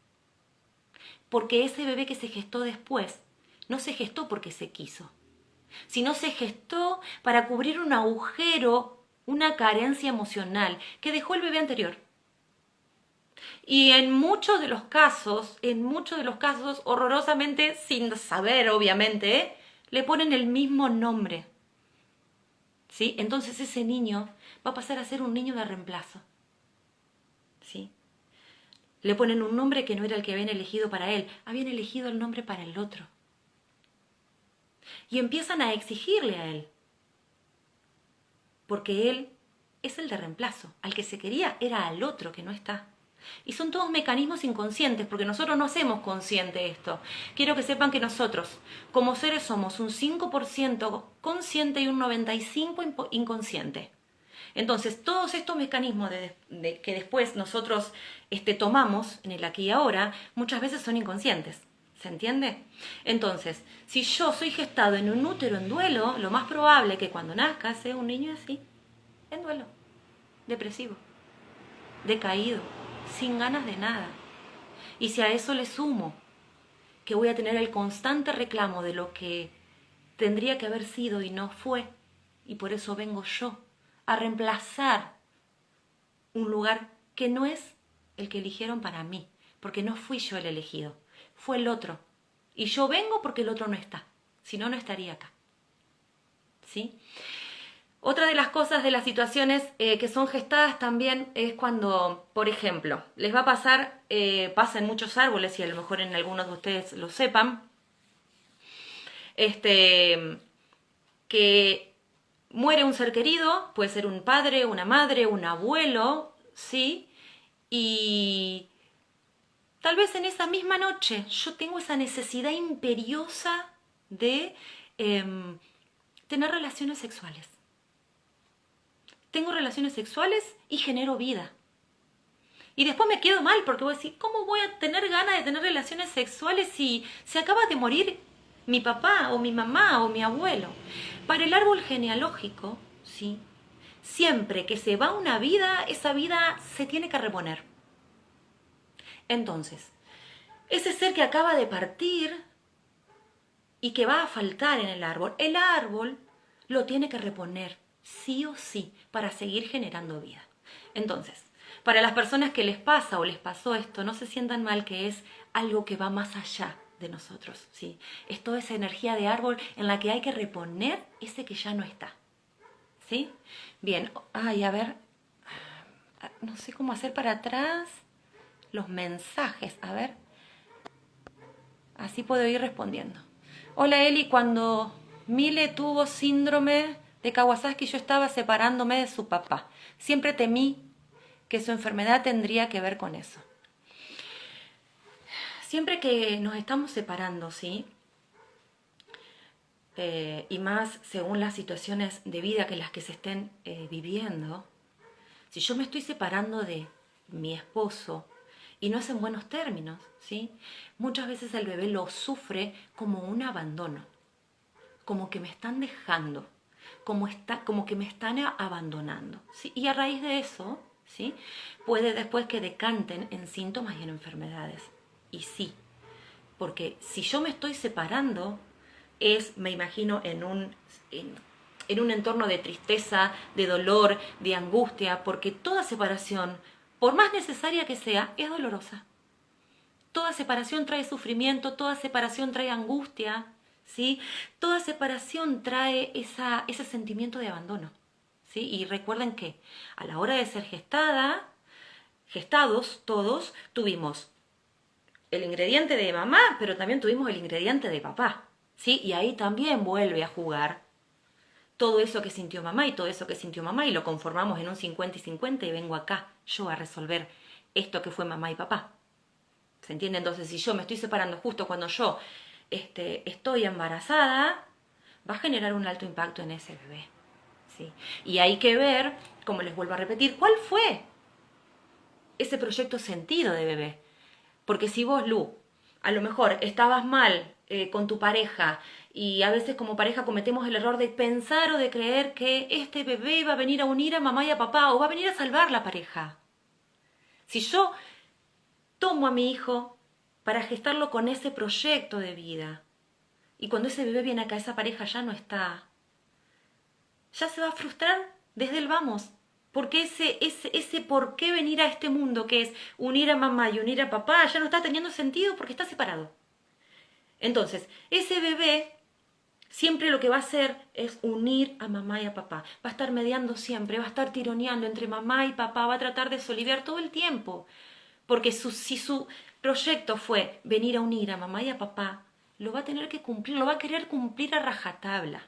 Porque ese bebé que se gestó después no se gestó porque se quiso, sino se gestó para cubrir un agujero una carencia emocional que dejó el bebé anterior. Y en muchos de los casos, horrorosamente, sin saber obviamente, le ponen el mismo nombre. ¿Sí? Entonces ese niño va a pasar a ser un niño de reemplazo. ¿Sí? Le ponen un nombre que no era el que habían elegido para él, habían elegido el nombre para el otro. Y empiezan a exigirle a él, porque él es el de reemplazo. Al que se quería era al otro que no está. Y son todos mecanismos inconscientes, porque nosotros no hacemos consciente esto. Quiero que sepan que nosotros, como seres, somos un 5% consciente y un 95% inconsciente. Entonces, todos estos mecanismos que después nosotros tomamos en el aquí y ahora, muchas veces son inconscientes. ¿Se entiende? Entonces, si yo soy gestado en un útero en duelo, lo más probable es que cuando nazca sea un niño así, en duelo, depresivo, decaído, sin ganas de nada. Y si a eso le sumo que voy a tener el constante reclamo de lo que tendría que haber sido y no fue, y por eso vengo yo a reemplazar un lugar que no es el que eligieron para mí, porque no fui yo el elegido, fue el otro. Y yo vengo porque el otro no está, si no, no estaría acá. ¿Sí? Otra de las cosas de las situaciones que son gestadas también es cuando, por ejemplo, les va a pasar, pasa en muchos árboles y a lo mejor en algunos de ustedes lo sepan, que muere un ser querido, puede ser un padre, una madre, un abuelo, ¿sí? Y tal vez en esa misma noche yo tengo esa necesidad imperiosa de tener relaciones sexuales. Tengo relaciones sexuales y genero vida. Y después me quedo mal porque voy a decir, ¿cómo voy a tener ganas de tener relaciones sexuales si se acaba de morir mi papá o mi mamá o mi abuelo? Para el árbol genealógico, ¿sí? Siempre que se va una vida, esa vida se tiene que reponer. Entonces, ese ser que acaba de partir y que va a faltar en el árbol lo tiene que reponer, sí o sí, para seguir generando vida. Entonces, para las personas que les pasa o les pasó esto, no se sientan mal, que es algo que va más allá de nosotros, ¿sí? Es toda esa energía de árbol en la que hay que reponer ese que ya no está, ¿sí? Bien, ay, a ver, no sé cómo hacer para atrás los mensajes, a ver, así puedo ir respondiendo. Hola Eli, cuando Mile tuvo síndrome de Kawasaki yo estaba separándome de su papá. Siempre temí que su enfermedad tendría que ver con eso. Siempre que nos estamos separando, ¿sí? Y más según las situaciones de vida que las que se estén viviendo, si yo me estoy separando de mi esposo y no es en buenos términos, ¿sí? Muchas veces el bebé lo sufre como un abandono, como que me están dejando, como que me están abandonando, ¿sí? Y a raíz de eso, ¿sí? Puede después que decanten en síntomas y en enfermedades. Y sí, porque si yo me estoy separando, me imagino, en un entorno de tristeza, de dolor, de angustia, porque toda separación, por más necesaria que sea, es dolorosa. Toda separación trae sufrimiento, toda separación trae angustia, ¿sí? Toda separación trae ese sentimiento de abandono, ¿sí? Y recuerden que a la hora de ser gestados todos, tuvimos el ingrediente de mamá, pero también tuvimos el ingrediente de papá, ¿sí? Y ahí también vuelve a jugar todo eso que sintió mamá y todo eso que sintió mamá y lo conformamos en un 50 y 50 y vengo acá yo a resolver esto que fue mamá y papá. ¿Se entiende? Entonces, si yo me estoy separando justo cuando yo estoy embarazada, va a generar un alto impacto en ese bebé, ¿sí? Y hay que ver, como les vuelvo a repetir, ¿cuál fue ese proyecto sentido de bebé? Porque si vos, Lu, a lo mejor estabas mal con tu pareja y a veces como pareja cometemos el error de pensar o de creer que este bebé va a venir a unir a mamá y a papá o va a venir a salvar la pareja. Si yo tomo a mi hijo para gestarlo con ese proyecto de vida y cuando ese bebé viene acá, esa pareja ya no está, ya se va a frustrar desde el vamos. Porque ese por qué venir a este mundo, que es unir a mamá y unir a papá, ya no está teniendo sentido porque está separado. Entonces, ese bebé siempre lo que va a hacer es unir a mamá y a papá. Va a estar mediando siempre, va a estar tironeando entre mamá y papá, va a tratar de soliviar todo el tiempo. Porque si su proyecto fue venir a unir a mamá y a papá, lo va a tener que cumplir, lo va a querer cumplir a rajatabla.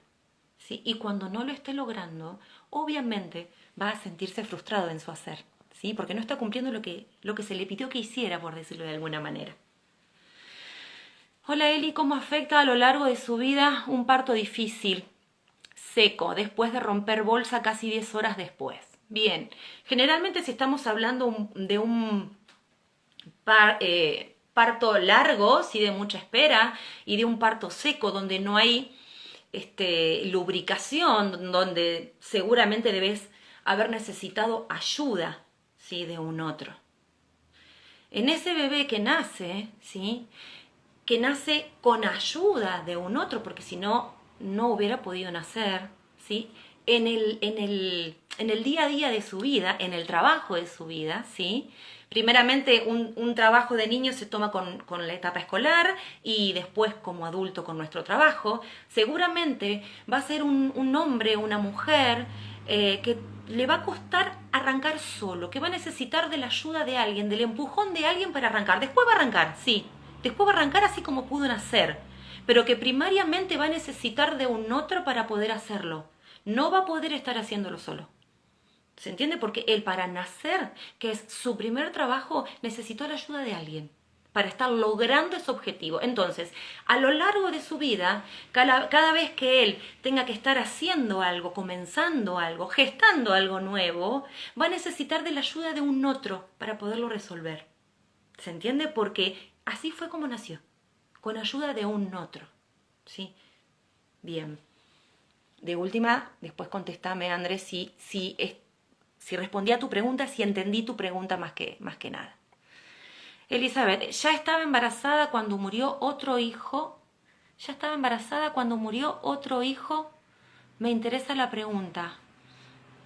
¿Sí? Y cuando no lo esté logrando, obviamente va a sentirse frustrado en su hacer, ¿sí? Porque no está cumpliendo lo que se le pidió que hiciera, por decirlo de alguna manera. Hola Eli, ¿cómo afecta a lo largo de su vida un parto difícil, seco, después de romper bolsa casi 10 horas después? Bien, generalmente si estamos hablando de un parto largo, ¿sí? De mucha espera, y de un parto seco donde no hay lubricación, donde seguramente debes haber necesitado ayuda, ¿sí? De un otro. En ese bebé que nace, ¿sí? Que nace con ayuda de un otro, porque si no, no hubiera podido nacer, ¿sí? En el día a día de su vida, en el trabajo de su vida, ¿sí? Primeramente, un trabajo de niño se toma con la etapa escolar y después como adulto con nuestro trabajo. Seguramente va a ser un hombre, una mujer que le va a costar arrancar solo, que va a necesitar de la ayuda de alguien, del empujón de alguien para arrancar. Después va a arrancar, sí. Después va a arrancar así como pudo nacer, pero que primariamente va a necesitar de un otro para poder hacerlo. No va a poder estar haciéndolo solo. ¿Se entiende? Porque él para nacer, que es su primer trabajo, necesitó la ayuda de alguien para estar logrando ese objetivo. Entonces, a lo largo de su vida, cada vez que él tenga que estar haciendo algo, comenzando algo, gestando algo nuevo, va a necesitar de la ayuda de un otro para poderlo resolver. ¿Se entiende? Porque así fue como nació, con ayuda de un otro. ¿Sí? Bien. De última, después contéstame, Andrés, si respondí a tu pregunta, si entendí tu pregunta más que nada. Elizabeth, ya estaba embarazada cuando murió otro hijo. ¿Ya estaba embarazada cuando murió otro hijo? Me interesa la pregunta.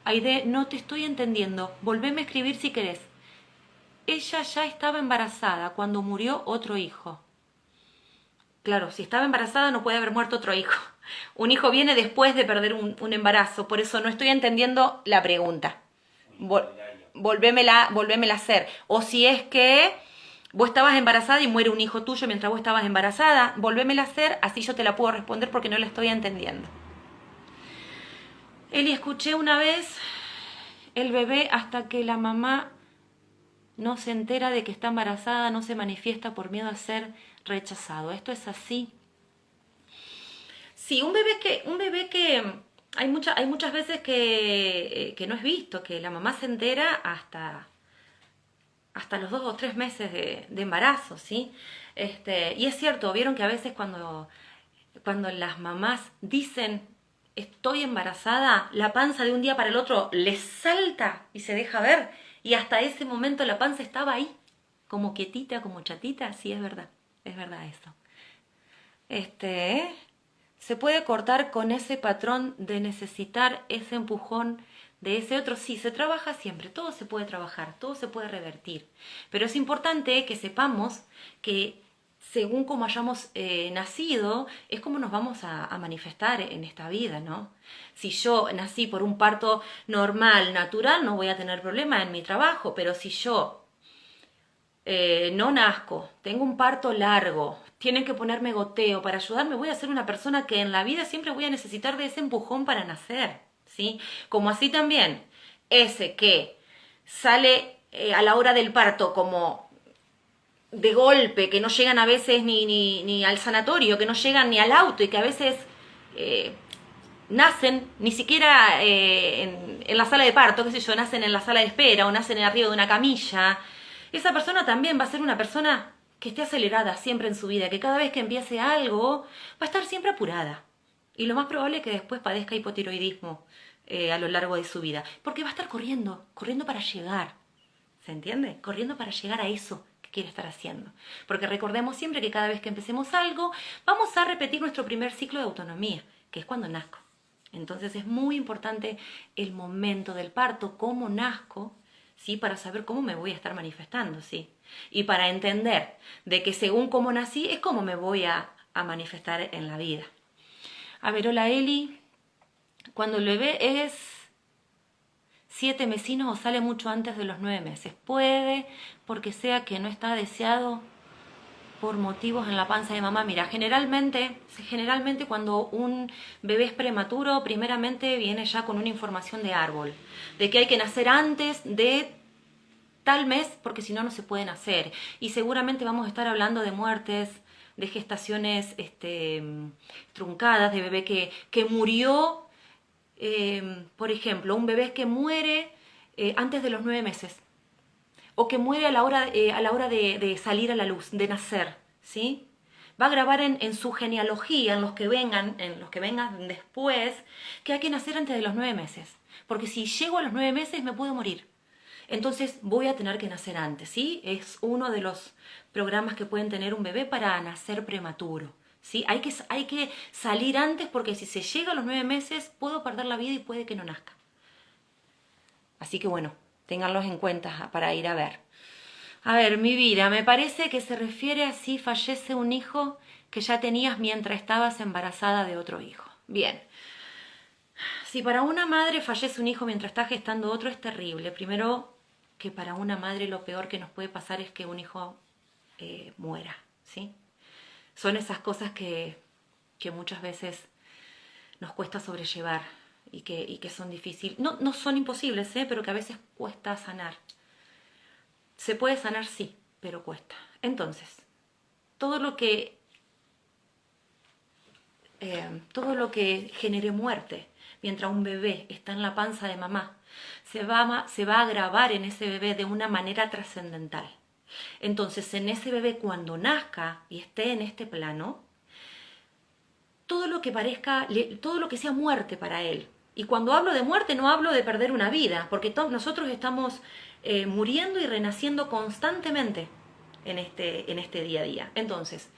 Aide, no te estoy entendiendo. Volveme a escribir si querés. Ella ya estaba embarazada cuando murió otro hijo. Claro, si estaba embarazada no puede haber muerto otro hijo. Un hijo viene después de perder un embarazo, por eso no estoy entendiendo la pregunta. Volvémela a hacer. O si es que vos estabas embarazada y muere un hijo tuyo mientras vos estabas embarazada, volvémela a hacer, así yo te la puedo responder porque no la estoy entendiendo. Eli, escuché una vez el bebé hasta que la mamá no se entera de que está embarazada, no se manifiesta por miedo a ser rechazado. ¿Esto es así? Sí, un bebé que hay muchas veces que no es visto, que la mamá se entera hasta los 2 o 3 meses de embarazo, ¿sí? Y es cierto, vieron que a veces cuando las mamás dicen estoy embarazada, la panza de un día para el otro les salta y se deja ver, y hasta ese momento la panza estaba ahí, como quietita, como chatita. Sí, es verdad eso. Se puede cortar con ese patrón de necesitar ese empujón de ese otro. Sí, se trabaja siempre, todo se puede trabajar, todo se puede revertir, pero es importante que sepamos que según como hayamos nacido, es como nos vamos a manifestar en esta vida, ¿no? Si yo nací por un parto normal, natural, no voy a tener problema en mi trabajo, pero si yo no nazco, tengo un parto largo, tienen que ponerme goteo para ayudarme, voy a ser una persona que en la vida siempre voy a necesitar de ese empujón para nacer, ¿sí? Como así también, ese que sale a la hora del parto como de golpe, que no llegan a veces ni al sanatorio, que no llegan ni al auto y que a veces nacen ni siquiera en la sala de parto, qué sé yo, nacen en la sala de espera o nacen arriba de una camilla. Esa persona también va a ser una persona que esté acelerada siempre en su vida, que cada vez que empiece algo va a estar siempre apurada. Y lo más probable es que después padezca hipotiroidismo a lo largo de su vida, porque va a estar corriendo para llegar. ¿Se entiende? Corriendo para llegar a eso que quiere estar haciendo. Porque recordemos siempre que cada vez que empecemos algo, vamos a repetir nuestro primer ciclo de autonomía, que es cuando nazco. Entonces es muy importante el momento del parto, cómo nazco, ¿sí? Para saber cómo me voy a estar manifestando, ¿sí? Y para entender de que según cómo nací es cómo me voy a manifestar en la vida. A ver, hola Eli. Cuando el bebé es 7 mesinos o sale mucho antes de los 9 meses, puede porque sea que no está deseado por motivos en la panza de mamá. Mira, generalmente cuando un bebé es prematuro, primeramente viene ya con una información de árbol, de que hay que nacer antes de tal mes, porque si no, no se puede nacer. Y seguramente vamos a estar hablando de muertes, de gestaciones truncadas, de bebé que murió, por ejemplo, un bebé que muere antes de los 9 meses o que muere a la hora de salir a la luz, de nacer, ¿sí? Va a grabar en su genealogía, en los que vengan después, que hay que nacer antes de los 9 meses. Porque si llego a los 9 meses me puedo morir. Entonces voy a tener que nacer antes, ¿sí? Es uno de los programas que pueden tener un bebé para nacer prematuro, ¿sí? Hay que salir antes porque si se llega a los 9 meses puedo perder la vida y puede que no nazca. Así que bueno, ténganlos en cuenta para ir a ver. A ver, mi vida, me parece que se refiere a si fallece un hijo que ya tenías mientras estabas embarazada de otro hijo. Bien. Si para una madre fallece un hijo mientras está gestando otro es terrible. Primero, que para una madre lo peor que nos puede pasar es que un hijo muera, ¿sí? Son esas cosas que muchas veces nos cuesta sobrellevar y que son difíciles. No, no son imposibles, pero que a veces cuesta sanar. Se puede sanar, sí, pero cuesta. Entonces, todo lo que genere muerte mientras un bebé está en la panza de mamá se va a grabar en ese bebé de una manera trascendental. Entonces, en ese bebé cuando nazca y esté en este plano, todo lo que parezca, todo lo que sea muerte para él. Y cuando hablo de muerte no hablo de perder una vida, porque nosotros estamos muriendo y renaciendo constantemente en este día a día. Entonces,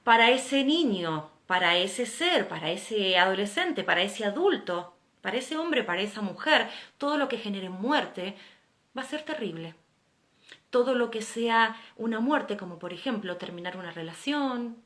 para ese niño, para ese ser, para ese adolescente, para ese adulto, para ese hombre, para esa mujer, todo lo que genere muerte va a ser terrible. Todo lo que sea una muerte, como por ejemplo terminar una relación,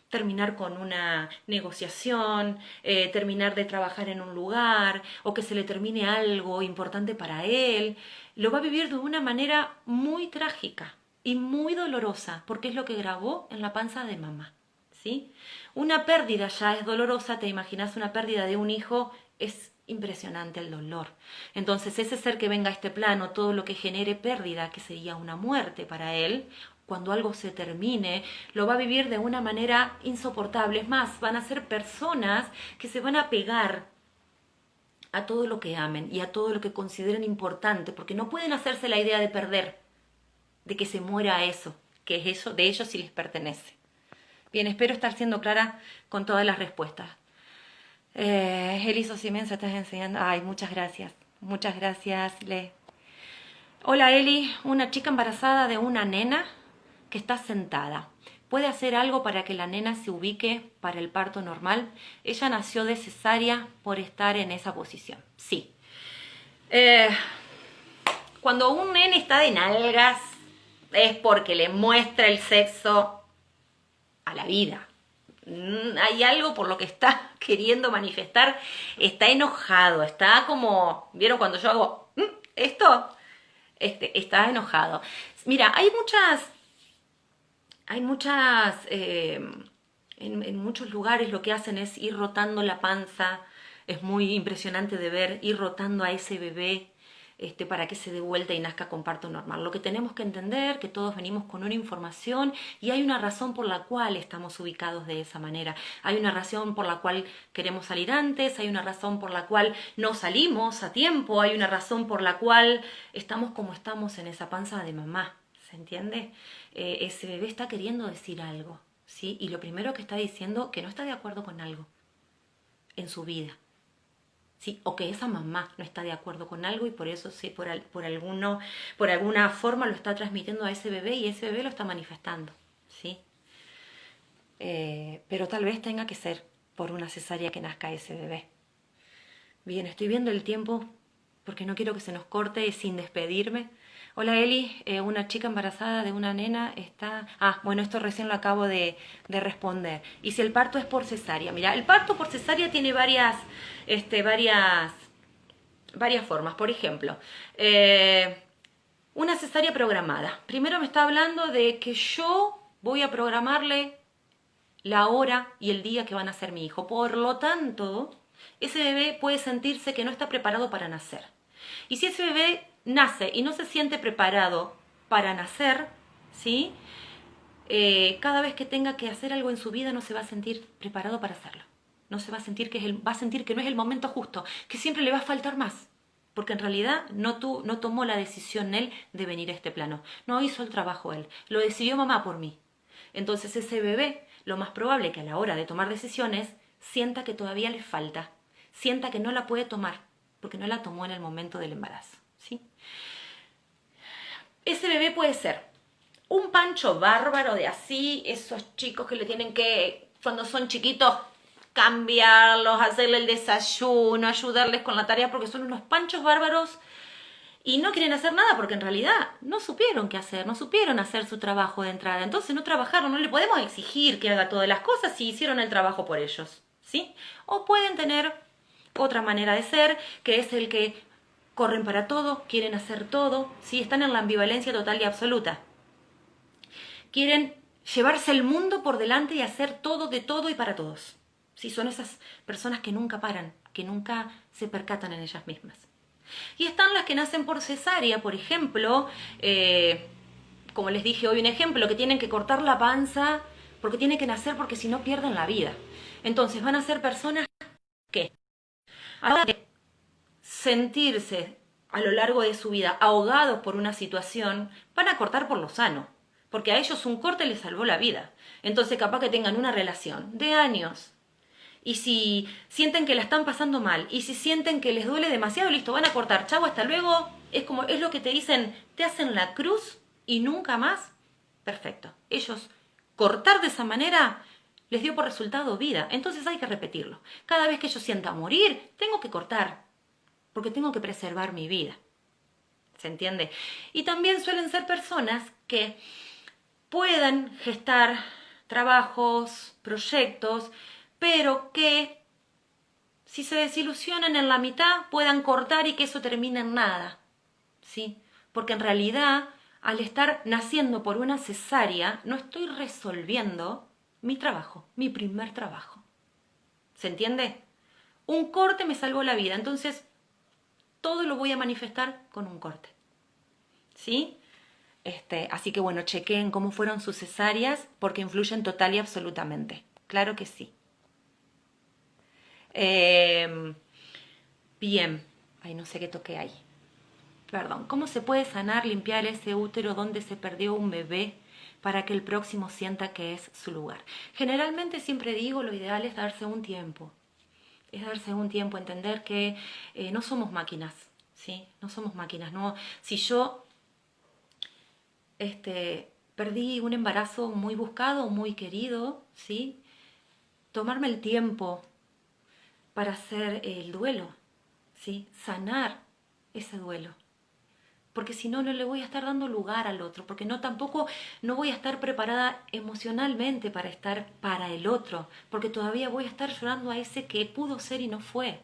terminar con una negociación, terminar de trabajar en un lugar o que se le termine algo importante para él, lo va a vivir de una manera muy trágica y muy dolorosa, porque es lo que grabó en la panza de mamá, ¿sí? Una pérdida ya es dolorosa, te imaginas una pérdida de un hijo, es impresionante el dolor. Entonces ese ser que venga a este plano, todo lo que genere pérdida, que sería una muerte para él, cuando algo se termine, lo va a vivir de una manera insoportable. Es más, van a ser personas que se van a pegar a todo lo que amen y a todo lo que consideren importante, porque no pueden hacerse la idea de perder, de que se muera eso, que es eso, de ellos si les pertenece. Bien, espero estar siendo clara con todas las respuestas. Eliso Simensa, estás enseñando. Ay, muchas gracias. Muchas gracias, Le. Hola, Eli. Una chica embarazada de una nena que está sentada. ¿Puede hacer algo para que la nena se ubique para el parto normal? Ella nació de cesárea por estar en esa posición. Sí. Cuando un nene está de nalgas es porque le muestra el sexo a la vida. Hay algo por lo que está queriendo manifestar, está enojado, está como, ¿vieron cuando yo hago esto? Está enojado. Mira, en muchos lugares lo que hacen es ir rotando la panza, es muy impresionante de ver, ir rotando a ese bebé, para que se dé vuelta y nazca con parto normal. Lo que tenemos que entender, que todos venimos con una información y hay una razón por la cual estamos ubicados de esa manera. Hay una razón por la cual queremos salir antes, hay una razón por la cual no salimos a tiempo, hay una razón por la cual estamos como estamos en esa panza de mamá. ¿Se entiende? Ese bebé está queriendo decir algo, ¿sí? Y lo primero que está diciendo que no está de acuerdo con algo en su vida. Sí, o que esa mamá no está de acuerdo con algo y por eso sí, por alguna forma lo está transmitiendo a ese bebé y ese bebé lo está manifestando, ¿sí? Pero tal vez tenga que ser por una cesárea que nazca ese bebé. Bien, estoy viendo el tiempo porque no quiero que se nos corte sin despedirme. Hola Eli, una chica embarazada de una nena está... Ah, bueno, esto recién lo acabo de responder. Y si el parto es por cesárea. Mira, el parto por cesárea tiene varias formas. Por ejemplo, una cesárea programada. Primero me está hablando de que yo voy a programarle la hora y el día que van a nacer mi hijo. Por lo tanto, ese bebé puede sentirse que no está preparado para nacer. Y si ese bebé nace y no se siente preparado para nacer, ¿sí? Cada vez que tenga que hacer algo en su vida no se va a sentir preparado para hacerlo. No se va a sentir va a sentir que no es el momento justo, que siempre le va a faltar más. Porque en realidad no tomó la decisión él de venir a este plano. No hizo el trabajo él. Lo decidió mamá por mí. Entonces ese bebé, lo más probable que a la hora de tomar decisiones, sienta que todavía le falta. Sienta que no la puede tomar, porque no la tomó en el momento del embarazo. ¿Sí? Ese bebé puede ser un pancho bárbaro de así, esos chicos que le tienen que, cuando son chiquitos, cambiarlos, hacerle el desayuno, ayudarles con la tarea, porque son unos panchos bárbaros y no quieren hacer nada porque en realidad no supieron qué hacer, no supieron hacer su trabajo de entrada. Entonces no trabajaron, no le podemos exigir que haga todas las cosas si hicieron el trabajo por ellos, ¿sí? O pueden tener otra manera de ser, que es el que corren para todo, quieren hacer todo, ¿sí? Están en la ambivalencia total y absoluta. Quieren llevarse el mundo por delante y hacer todo de todo y para todos. Sí, son esas personas que nunca paran, que nunca se percatan en ellas mismas. Y están las que nacen por cesárea, por ejemplo, como les dije hoy un ejemplo, que tienen que cortar la panza porque tienen que nacer porque si no pierden la vida. Entonces van a ser personas que, a sentirse a lo largo de su vida ahogados por una situación, van a cortar por lo sano, porque a ellos un corte les salvó la vida. Entonces capaz que tengan una relación de años, y si sienten que la están pasando mal, y si sienten que les duele demasiado, listo, van a cortar, chau, hasta luego, es lo que te dicen, te hacen la cruz y nunca más. Perfecto. Ellos, cortar de esa manera, les dio por resultado vida. Entonces hay que repetirlo. Cada vez que yo sienta morir, tengo que cortar, porque tengo que preservar mi vida. ¿Se entiende? Y también suelen ser personas que puedan gestar trabajos, proyectos, pero que si se desilusionan en la mitad puedan cortar y que eso termine en nada, ¿sí? Porque en realidad, al estar naciendo por una cesárea, no estoy resolviendo mi trabajo, mi primer trabajo. ¿Se entiende? Un corte me salvó la vida, entonces todo lo voy a manifestar con un corte, ¿sí? Así que bueno, chequeen cómo fueron sus cesáreas porque influyen total y absolutamente. Claro que sí. Bien. Ay, no sé qué toqué ahí. Perdón. ¿Cómo se puede sanar, limpiar ese útero donde se perdió un bebé para que el próximo sienta que es su lugar? Generalmente siempre digo, lo ideal es darse un tiempo. Es darse un tiempo, entender que no somos máquinas, ¿sí? No somos máquinas, ¿no? Si yo perdí un embarazo muy buscado, muy querido, ¿sí? Tomarme el tiempo para hacer el duelo, ¿sí? Sanar ese duelo. Porque si no, no le voy a estar dando lugar al otro, porque tampoco no voy a estar preparada emocionalmente para estar para el otro, porque todavía voy a estar llorando a ese que pudo ser y no fue.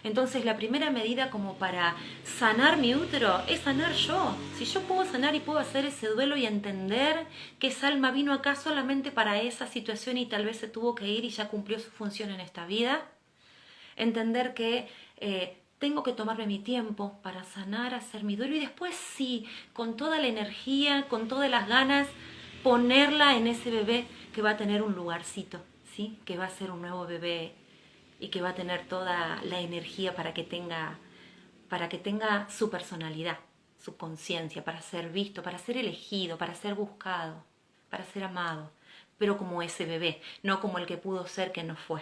Entonces la primera medida como para sanar mi útero es sanar yo. Si yo puedo sanar y puedo hacer ese duelo y entender que esa alma vino acá solamente para esa situación y tal vez se tuvo que ir y ya cumplió su función en esta vida, entender que tengo que tomarme mi tiempo para sanar, hacer mi duelo y después sí, con toda la energía, con todas las ganas, ponerla en ese bebé que va a tener un lugarcito, ¿sí? Que va a ser un nuevo bebé y que va a tener toda la energía para que tenga su personalidad, su conciencia, para ser visto, para ser elegido, para ser buscado, para ser amado, pero como ese bebé, no como el que pudo ser que no fue,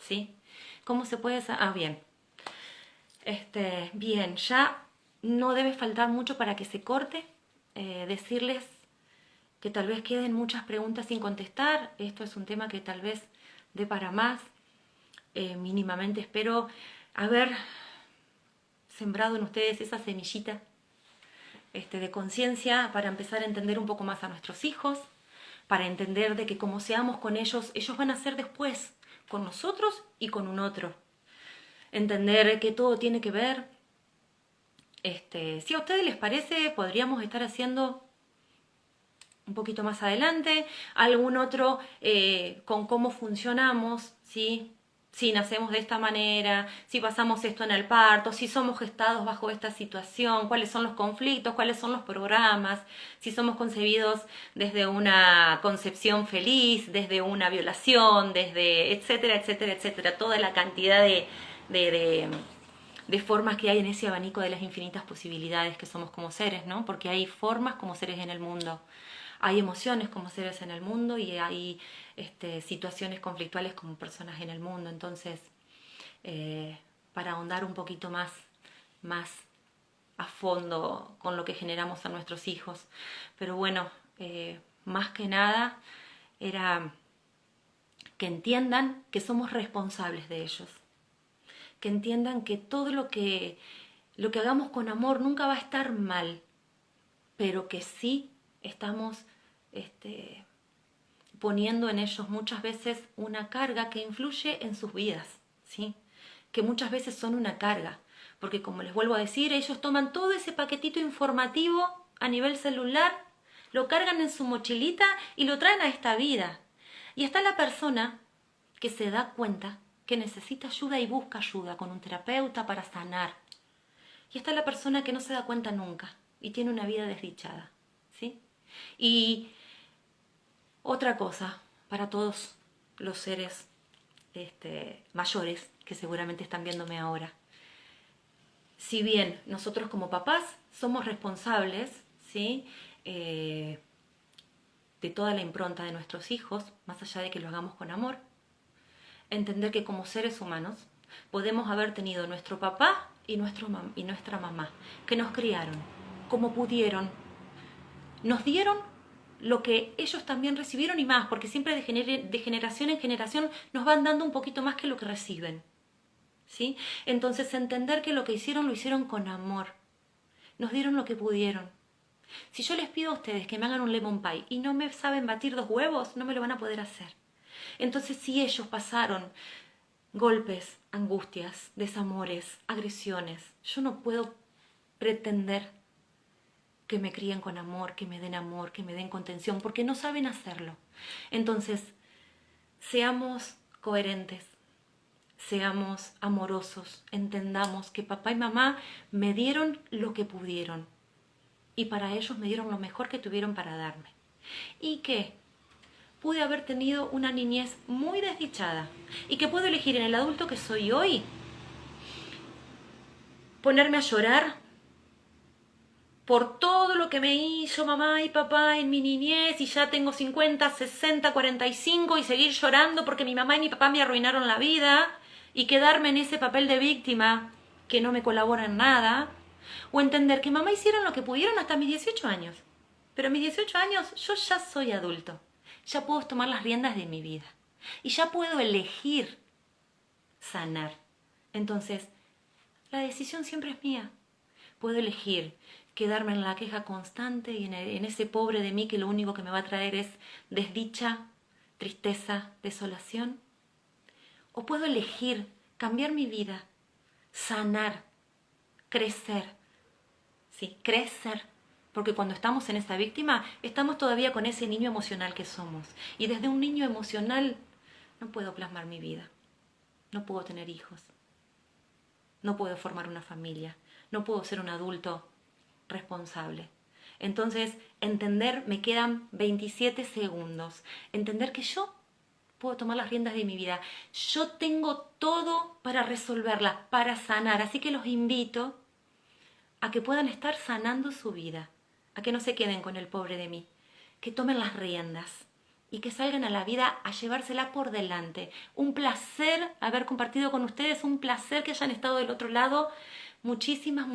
¿sí? ¿Cómo se puede saber? Ah, bien. Bien, ya no debe faltar mucho para que se corte. Decirles que tal vez queden muchas preguntas sin contestar. Esto es un tema que tal vez dé para más. Mínimamente espero haber sembrado en ustedes esa semillita de conciencia para empezar a entender un poco más a nuestros hijos, para entender de que como seamos con ellos, ellos van a ser después con nosotros y con un otro. Entender que todo tiene que ver. Si a ustedes les parece, podríamos estar haciendo un poquito más adelante algún otro con cómo funcionamos, ¿sí? Si nacemos de esta manera, si pasamos esto en el parto, si somos gestados bajo esta situación, cuáles son los conflictos, cuáles son los programas, si somos concebidos desde una concepción feliz, desde una violación, desde etcétera, etcétera, etcétera, toda la cantidad de formas que hay en ese abanico de las infinitas posibilidades que somos como seres, ¿no? Porque hay formas como seres en el mundo. Hay emociones como seres en el mundo y hay situaciones conflictuales como personas en el mundo. Entonces, para ahondar un poquito más a fondo con lo que generamos a nuestros hijos. Pero bueno, más que nada era que entiendan que somos responsables de ellos. Que entiendan que todo lo que hagamos con amor nunca va a estar mal, pero que sí estamos poniendo en ellos muchas veces una carga que influye en sus vidas, ¿sí? Que muchas veces son una carga, porque como les vuelvo a decir, ellos toman todo ese paquetito informativo a nivel celular, lo cargan en su mochilita y lo traen a esta vida. Y está la persona que se da cuenta que necesita ayuda y busca ayuda con un terapeuta para sanar. Y está la persona que no se da cuenta nunca y tiene una vida desdichada, ¿sí? Y otra cosa para todos los seres mayores que seguramente están viéndome ahora. Si bien nosotros como papás somos responsables, ¿sí? De toda la impronta de nuestros hijos, más allá de que lo hagamos con amor, entender que como seres humanos podemos haber tenido nuestro papá y nuestra mamá, que nos criaron como pudieron, nos dieron lo que ellos también recibieron y más, porque siempre de generación en generación nos van dando un poquito más que lo que reciben, ¿sí? Entonces entender que lo que hicieron lo hicieron con amor, nos dieron lo que pudieron. Si yo les pido a ustedes que me hagan un lemon pie y no me saben batir 2 huevos, no me lo van a poder hacer. Entonces si ellos pasaron golpes, angustias, desamores, agresiones, yo no puedo pretender que me críen con amor, que me den contención, porque no saben hacerlo. Entonces, seamos coherentes, seamos amorosos, entendamos que papá y mamá me dieron lo que pudieron y para ellos me dieron lo mejor que tuvieron para darme. Y que pude haber tenido una niñez muy desdichada y que puedo elegir en el adulto que soy hoy ponerme a llorar por todo lo que me hizo mamá y papá en mi niñez y ya tengo 50, 60, 45 y seguir llorando porque mi mamá y mi papá me arruinaron la vida y quedarme en ese papel de víctima que no me colabora en nada, o entender que mamá hicieron lo que pudieron hasta mis 18 años, pero a mis 18 años yo ya soy adulto, ya puedo tomar las riendas de mi vida y ya puedo elegir sanar. Entonces, la decisión siempre es mía. Puedo elegir quedarme en la queja constante y en ese pobre de mí que lo único que me va a traer es desdicha, tristeza, desolación. O puedo elegir cambiar mi vida, sanar, crecer. Sí, crecer. Porque cuando estamos en esa víctima, estamos todavía con ese niño emocional que somos. Y desde un niño emocional no puedo plasmar mi vida. No puedo tener hijos. No puedo formar una familia. No puedo ser un adulto responsable. Entonces, entender, me quedan 27 segundos. Entender que yo puedo tomar las riendas de mi vida. Yo tengo todo para resolverla, para sanar. Así que los invito a que puedan estar sanando su vida. A que no se queden con el pobre de mí. Que tomen las riendas y que salgan a la vida a llevársela por delante. Un placer haber compartido con ustedes, un placer que hayan estado del otro lado. Muchísimas